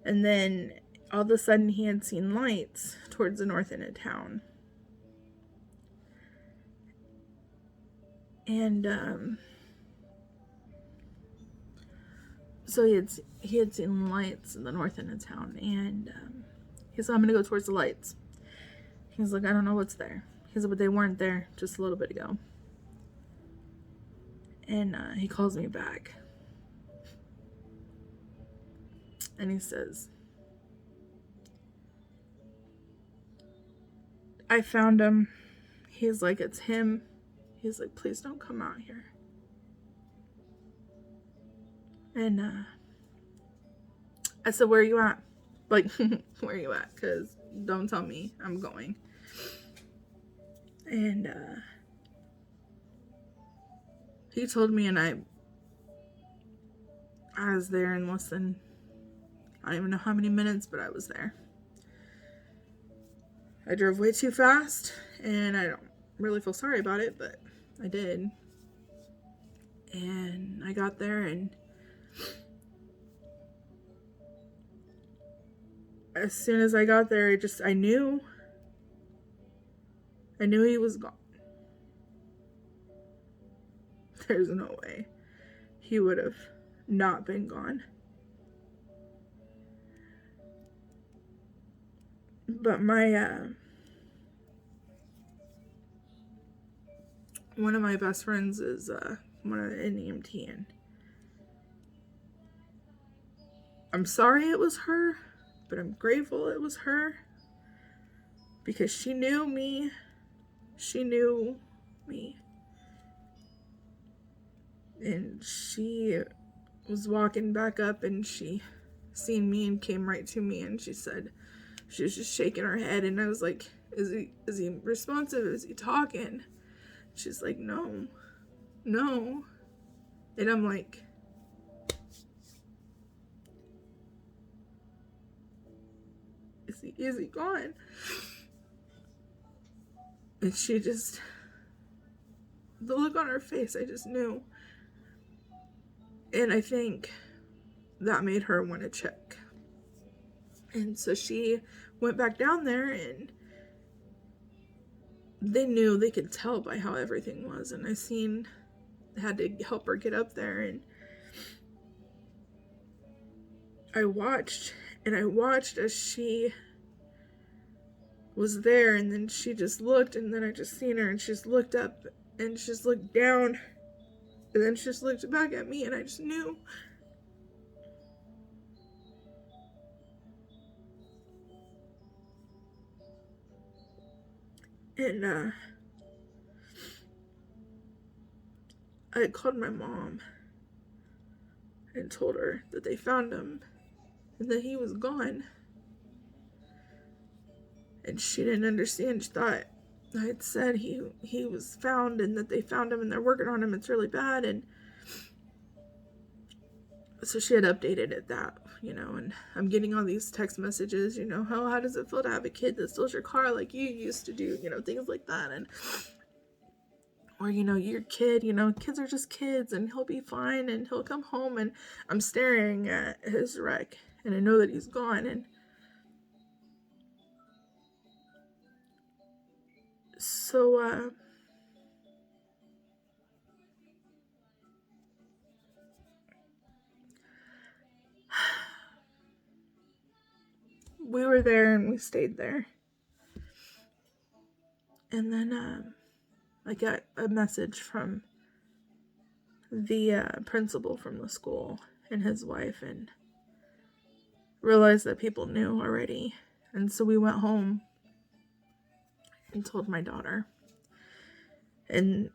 And then all of a sudden he had seen lights towards the north end of town. And so he had seen lights in the north end of town. And he said, I'm going to go towards the lights. He's like, I don't know what's there. He said, but they weren't there just a little bit ago. And he calls me back. And he says, I found him. He's like, it's him. He's like, please don't come out here. And I said, where are you at? Like, where are you at? Because don't tell me I'm going. And he told me, and I was there in less than, I don't even know how many minutes, but I was there. I drove way too fast, and I don't really feel sorry about it, but I did. And I got there, and as soon as I got there, I knew he was gone. There's no way he would have not been gone. But my, one of my best friends is, one of an EMT, and I'm sorry it was her, but I'm grateful it was her, because she knew me. She knew me. And she was walking back up, and she seen me and came right to me, and she said, she was just shaking her head, and I was like, is he responsive? Is he talking? She's like, no. And I'm like, is he gone? And she just, the look on her face, I just knew. And I think that made her want to check. And so she went back down there, and they could tell by how everything was. And had to help her get up there, and I watched as she was there, and then she just looked, and then I just seen her, and she just looked up, and she just looked down, and then she just looked back at me, and I just knew. And I called my mom and told her that they found him and that he was gone. And she didn't understand. She thought I had said he was found and that they found him and they're working on him. It's really bad. And so she had updated it that, and I'm getting all these text messages, how does it feel to have a kid that steals your car like you used to do, things like that. And or, your kid, kids are just kids, and he'll be fine, and he'll come home. And I'm staring at his wreck, and I know that he's gone. And so, we were there, and we stayed there. And then, I got a message from the principal from the school and his wife, and realized that people knew already. And so we went home and told my daughter. And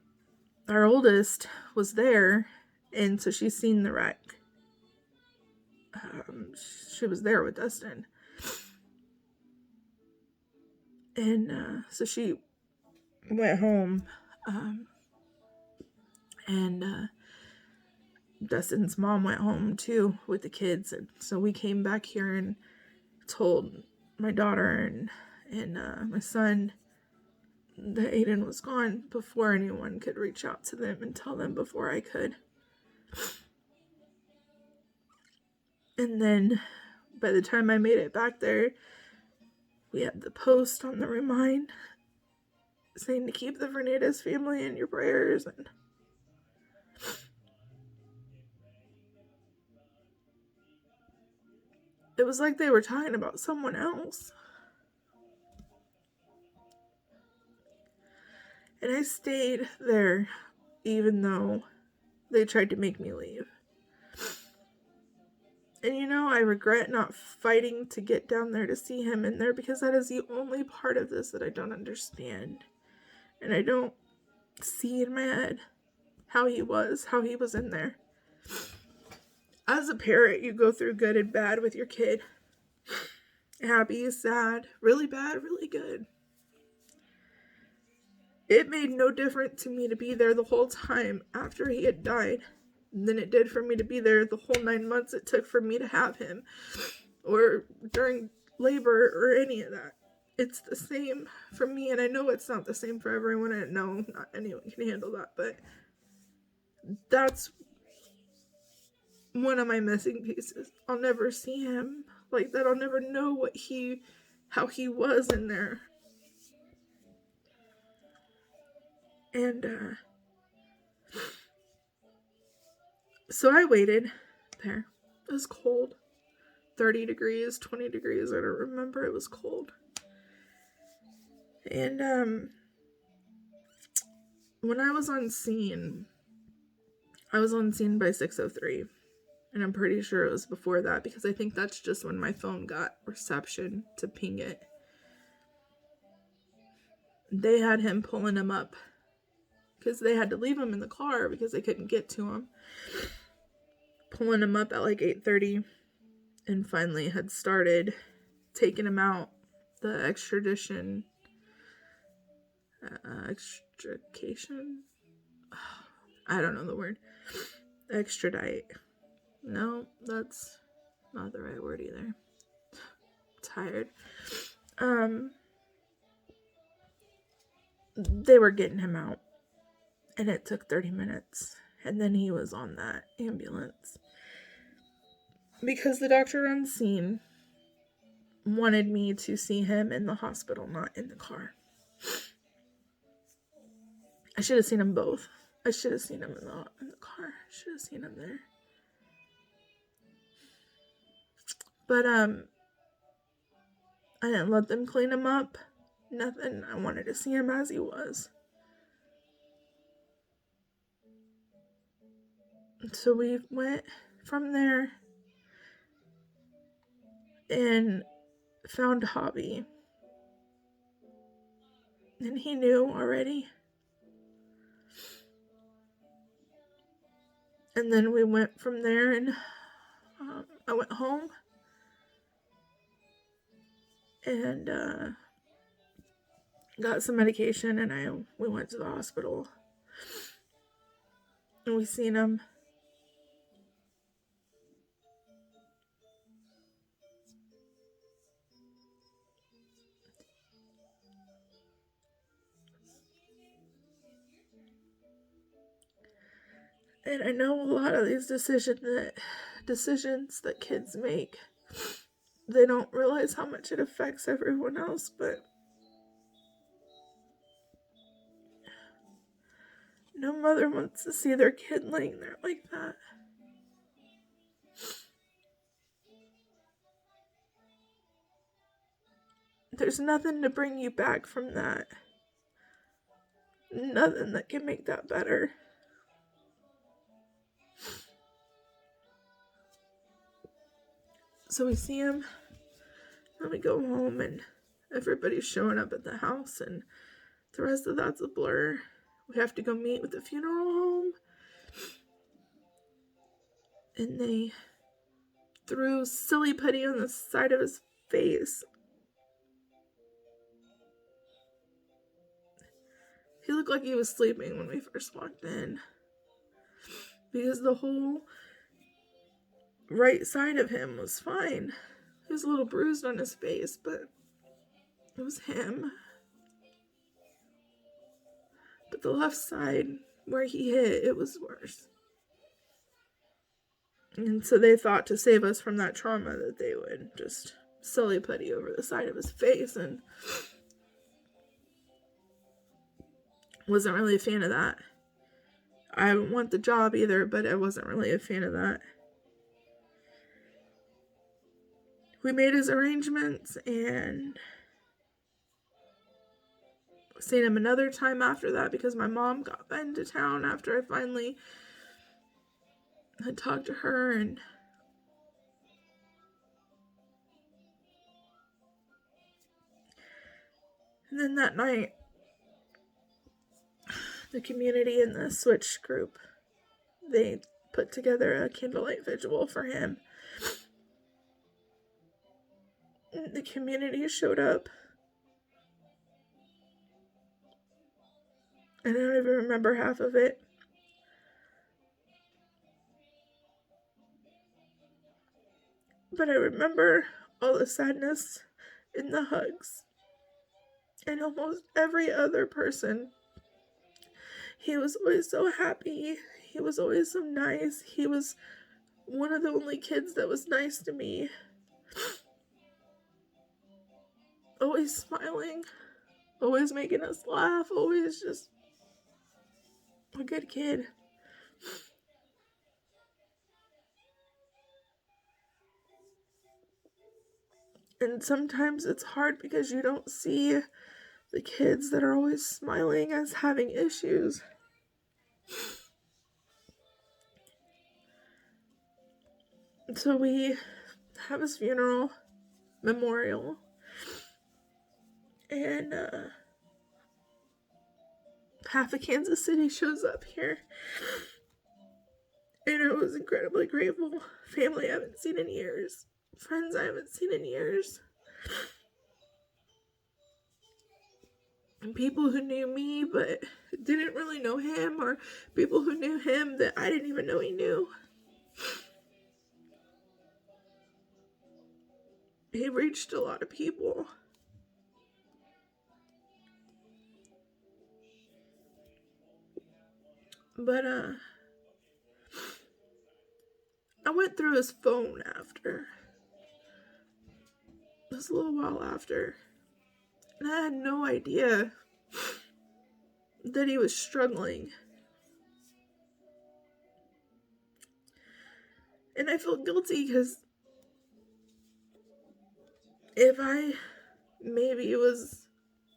our oldest was there, and so she's seen the wreck. She was there with Dustin. And so she went home, and Dustin's mom went home too with the kids. And so we came back here and told my daughter and my son that Aiden was gone before anyone could reach out to them and tell them, before I could. And then by the time I made it back there, we had the post on the Remind saying to keep the Fernandez family in your prayers. And it was like they were talking about someone else. And I stayed there even though they tried to make me leave. And I regret not fighting to get down there to see him in there, because that is the only part of this that I don't understand. And I don't see in my head how he was in there. As a parent, you go through good and bad with your kid. Happy, sad, really bad, really good. It made no difference to me to be there the whole time after he had died than it did for me to be there the whole 9 months it took for me to have him, or during labor, or any of that. It's the same for me, and I know it's not the same for everyone. I know not anyone can handle that, but that's one of my missing pieces. I'll never see him like that. I'll never know how he was in there. And so I waited there. It was cold. 30 degrees, 20 degrees, I don't remember. It was cold. And when I was on scene by 6:03. And I'm pretty sure it was before that, because I think that's just when my phone got reception to ping it. They had him pulling him up because they had to leave him in the car because they couldn't get to him. Pulling him up at like 8:30, and finally had started taking him out. The extradition, extrication. I don't know the word. Extradite. No, that's not the right word either. Tired. They were getting him out, and it took 30 minutes, and then he was on that ambulance because the doctor on scene wanted me to see him in the hospital, not in the car. I should have seen them both. I should have seen him in the car. I should have seen him there. But I didn't let them clean him up. Nothing. I wanted to see him as he was. So we went from there and found Hobby. And he knew already. And then we went from there, and I went home. And got some medication, and we went to the hospital. And we seen him. And I know a lot of these decisions that kids make, they don't realize how much it affects everyone else, but no mother wants to see their kid laying there like that. There's nothing to bring you back from that. Nothing that can make that better. So we see him, and we go home, and everybody's showing up at the house, and the rest of that's a blur. We have to go meet with the funeral home, and they threw silly putty on the side of his face. He looked like he was sleeping when we first walked in, because the whole right side of him was fine. He was a little bruised on his face, but it was him. But the left side, where he hit, it was worse. And so they thought, to save us from that trauma, that they would just silly putty over the side of his face, and wasn't really a fan of that. I don't want the job either, but I wasn't really a fan of that. We made his arrangements, and seen him another time after that, because my mom got into town after I finally had talked to her, and then that night, the community in the Switch group, they put together a candlelight vigil for him. And the community showed up. I don't even remember half of it. But I remember all the sadness and the hugs. And almost every other person. He was always so happy. He was always so nice. He was one of the only kids that was nice to me. Always smiling. Always making us laugh. Always just a good kid. And sometimes it's hard because you don't see the kids that are always smiling as having issues. So we have his funeral, memorial, and half of Kansas City shows up here. And I was incredibly grateful. Family I haven't seen in years. Friends I haven't seen in years. And people who knew me but didn't really know him, or people who knew him that I didn't even know he knew. He reached a lot of people. But I went through his phone after. It was a little while after. And I had no idea that he was struggling. And I felt guilty because if I maybe was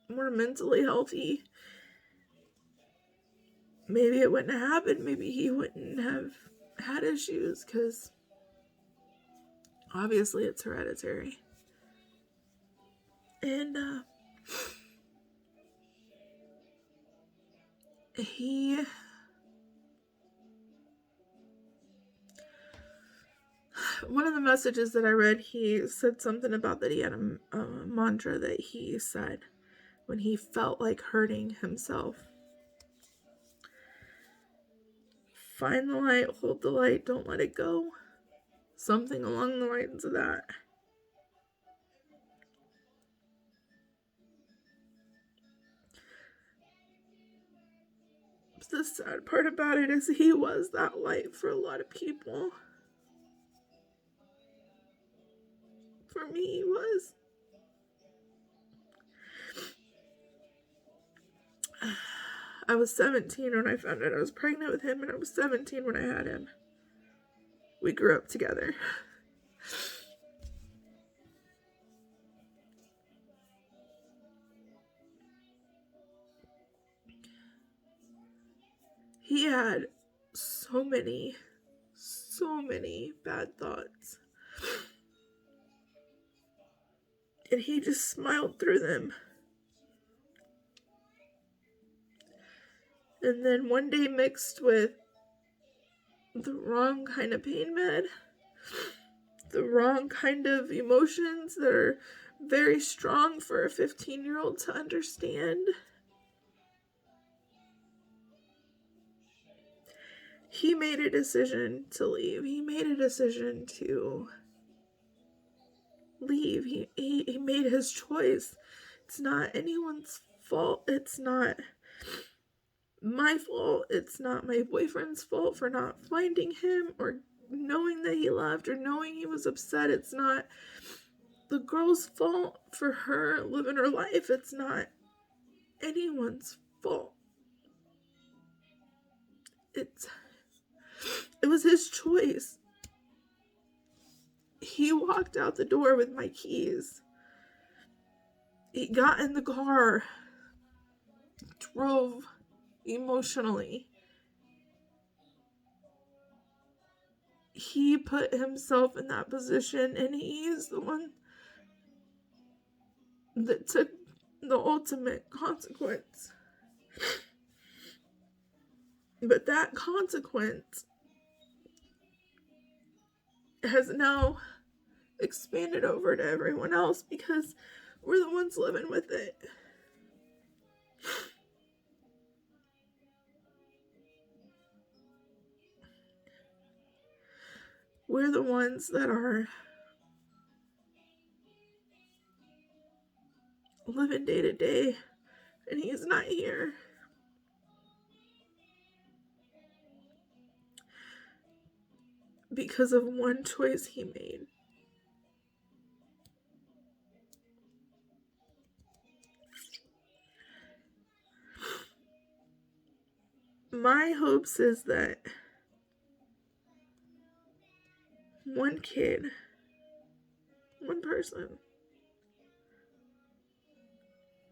more mentally healthy, maybe it wouldn't have happened. Maybe he wouldn't have had issues, because obviously it's hereditary. And one of the messages that I read, he said something about that he had a mantra that he said when he felt like hurting himself. Find the light, hold the light, don't let it go. Something along the lines of that. The sad part about it is he was that light for a lot of people. For me, he was. I was 17 when I found out I was pregnant with him, and I was 17 when I had him. We grew up together. He had so many bad thoughts. And he just smiled through them. And then one day, mixed with the wrong kind of pain med, the wrong kind of emotions that are very strong for a 15-year-old to understand, he made a decision to leave. He made a decision to leave. He made his choice. It's not anyone's fault. It's not my fault. It's not my boyfriend's fault for not finding him, or knowing that he left, or knowing he was upset. It's not the girl's fault for her living her life. It's not anyone's fault. It was his choice. He walked out the door with my keys. He got in the car, drove emotionally. He put himself in that position, and he's the one that took the ultimate consequence. But that consequence has now expanded over to everyone else, because we're the ones living with it. We're the ones that are living day to day, and he's not here. Because of one choice he made. My hopes is that one kid, one person,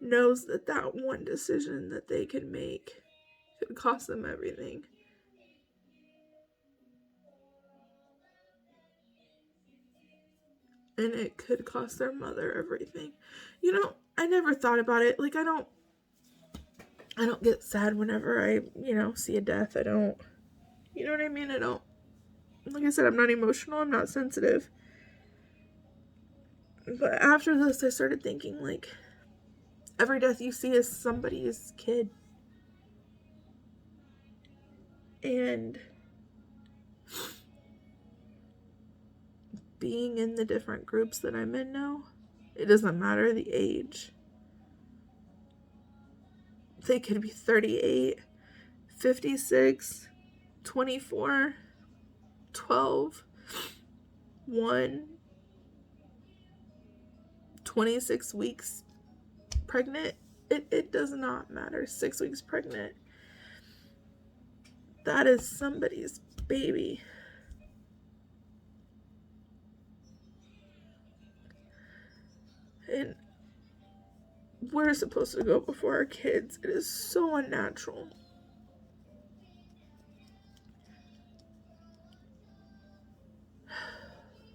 knows that that one decision that they can make could cost them everything. And it could cost their mother everything. You know, I never thought about it. Like, I don't get sad whenever I, see a death. I don't, you know what I mean? I don't, like I said, I'm not emotional. I'm not sensitive. But after this, I started thinking, like, every death you see is somebody's kid. And being in the different groups that I'm in now, it doesn't matter the age. They could be 38, 56, 24, 12, 1, 26 weeks pregnant. It does not matter. 6 weeks pregnant. That is somebody's baby. And we're supposed to go before our kids. It is so unnatural.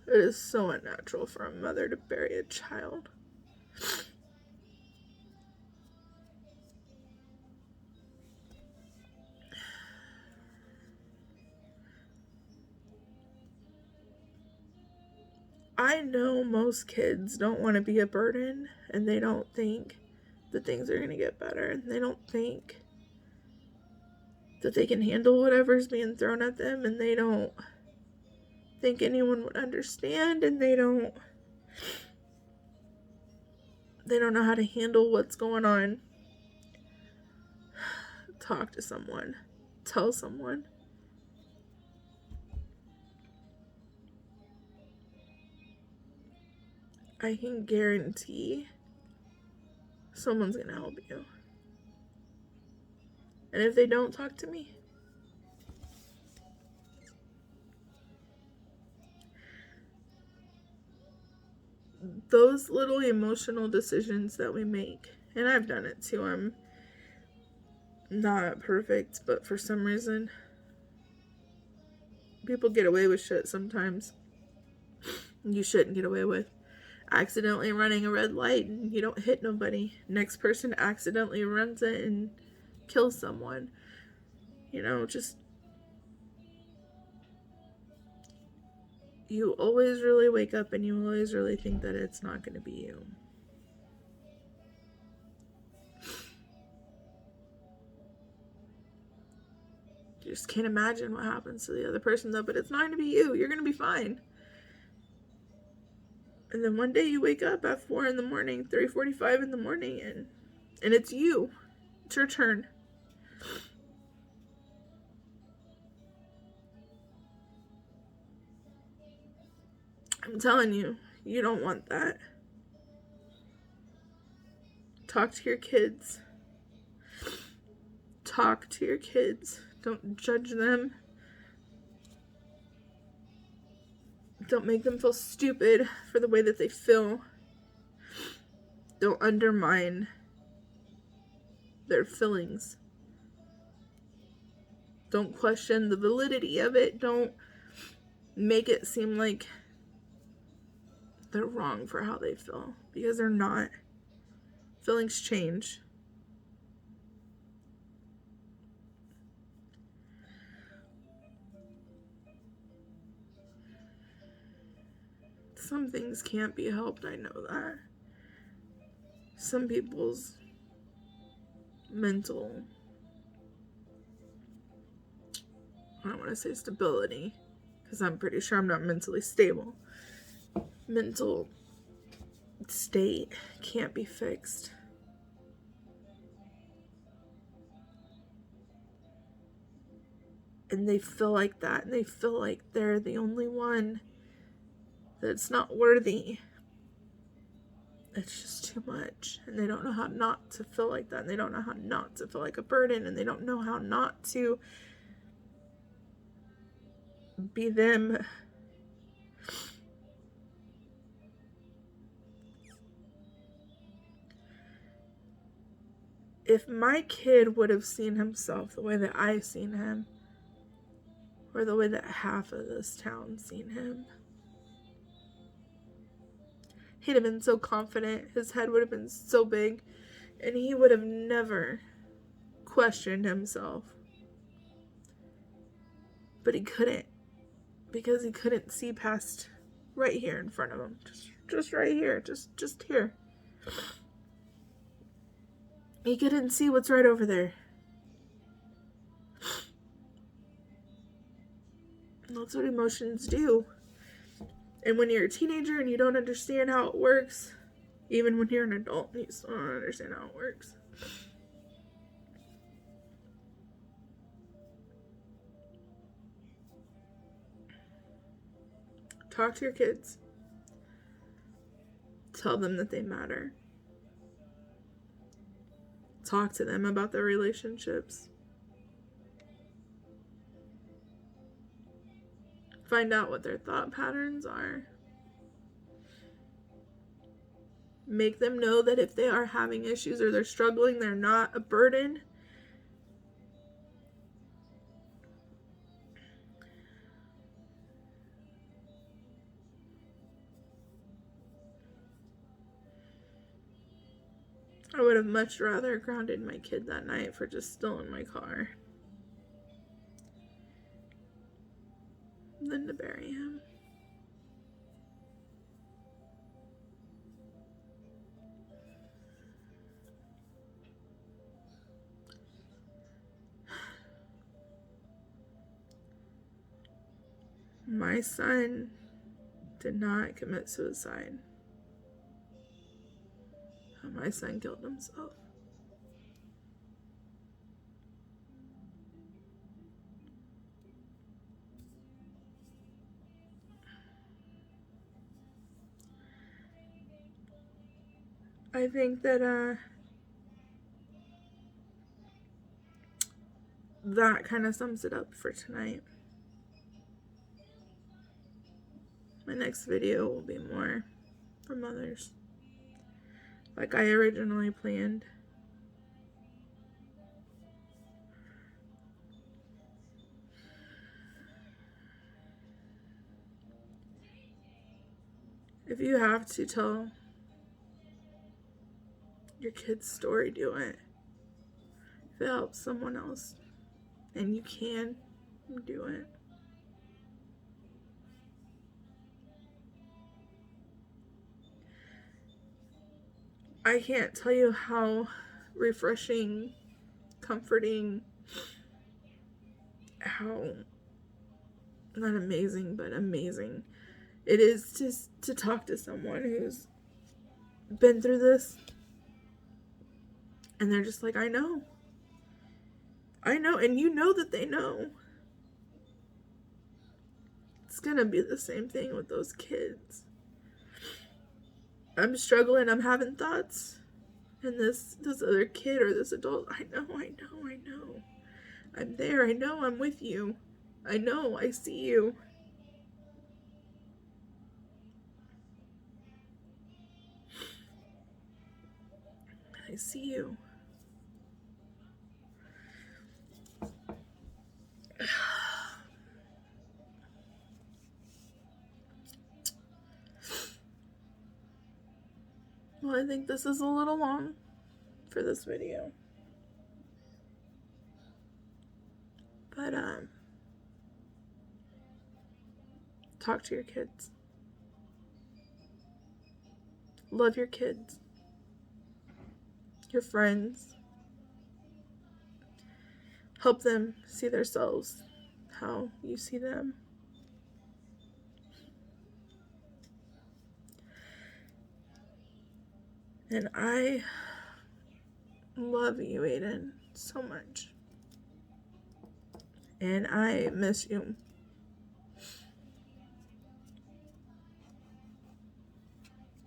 It is so unnatural for a mother to bury a child. I know most kids don't want to be a burden, and they don't think that things are going to get better, and they don't think that they can handle whatever's being thrown at them, and they don't think anyone would understand, and they don't know how to handle what's going on. Talk to someone. Tell someone. I can guarantee someone's going to help you. And if they don't, talk to me. Those little emotional decisions that we make, and I've done it too. I'm not perfect, but for some reason, people get away with shit sometimes you shouldn't get away with. Accidentally running a red light and you don't hit nobody. Next person accidentally runs it and kills someone. Just you always really wake up and you always really think that it's not going to be you. You just can't imagine what happens to the other person though, but it's not going to be you. You're going to be fine. And then one day you wake up at 4 in the morning, 3:45 in the morning, and it's you. It's your turn. I'm telling you, you don't want that. Talk to your kids. Talk to your kids. Don't judge them. Don't make them feel stupid for the way that they feel. Don't undermine their feelings. Don't question the validity of it. Don't make it seem like they're wrong for how they feel, because they're not. Feelings change. Some things can't be helped, I know that. Some people's mental, I don't want to say stability, because I'm pretty sure I'm not mentally stable. Mental state can't be fixed. And they feel like that, and they feel like they're the only one that's not worthy. It's just too much, and they don't know how not to feel like that, and they don't know how not to feel like a burden, and they don't know how not to be them. if my kid would have seen himself the way that I seen him, or the way that half of this town seen him, he'd have been so confident, his head would have been so big, and he would have never questioned himself. But he couldn't, because he couldn't see past right here in front of him. Just right here, just here. He couldn't see what's right over there. And that's what emotions do. And when you're a teenager and you don't understand how it works, even when you're an adult, you still don't understand how it works. Talk to your kids. Tell them that they matter. Talk to them about their relationships. Find out what their thought patterns are. Make them know that if they are having issues or they're struggling, they're not a burden. I would have much rather grounded my kid that night for just still in my car than to bury him. My son did not commit suicide. My son killed himself. I think that that kind of sums it up for tonight. My next video will be more for mothers, like I originally planned. If you have to tell your kid's story, do it. If it helps someone else, and you can, do it. I can't tell you how refreshing, comforting, how not amazing, but amazing it is to talk to someone who's been through this, and they're just like, I know, and you know that they know. It's gonna be the same thing with those kids. I'm struggling, I'm having thoughts, and this other kid or this adult, I know. I'm there, I know I'm with you. I know, I see you. I see you. Well, I think this is a little long for this video. But, talk to your kids. Love your kids. Your friends. Help them see themselves how you see them. And I love you, Aiden, so much. And I miss you.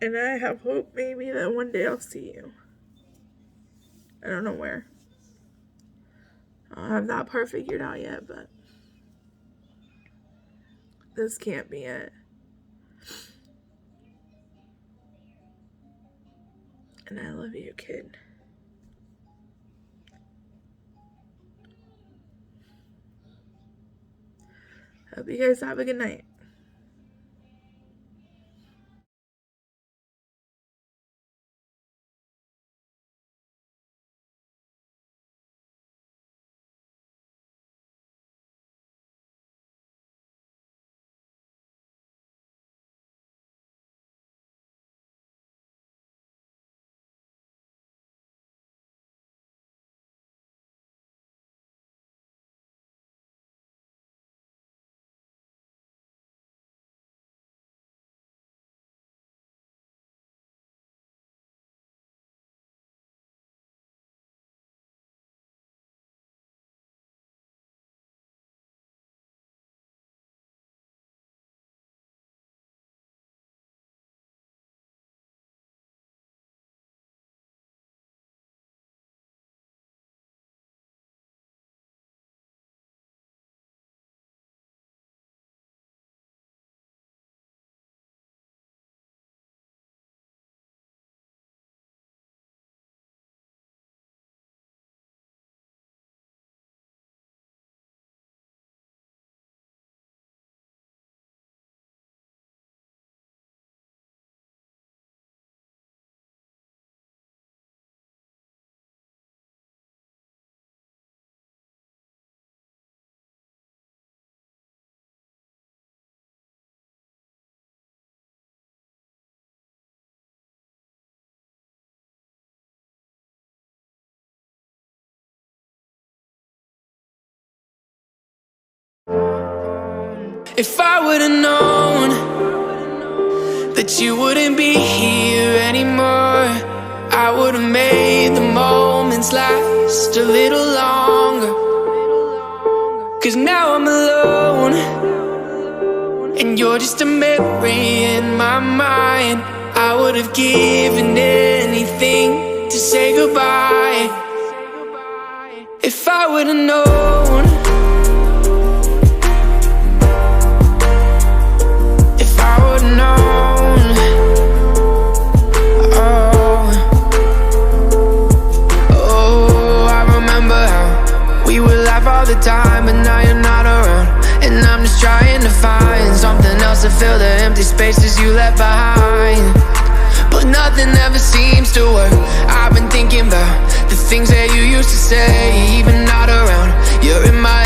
And I have hope maybe that one day I'll see you. I don't know where. I don't have that part figured out yet, but this can't be it. And I love you, kid. Hope you guys have a good night.
If I would've known that you wouldn't be here anymore, I would've made the moments last a little longer. 'Cause now I'm alone, and you're just a memory in my mind. I would've given anything to say goodbye. If I would've known, the time, but now you're not around, and I'm just trying to find something else to fill the empty spaces you left behind. But nothing ever seems to work. I've been thinking about the things that you used to say, even not around. You're in my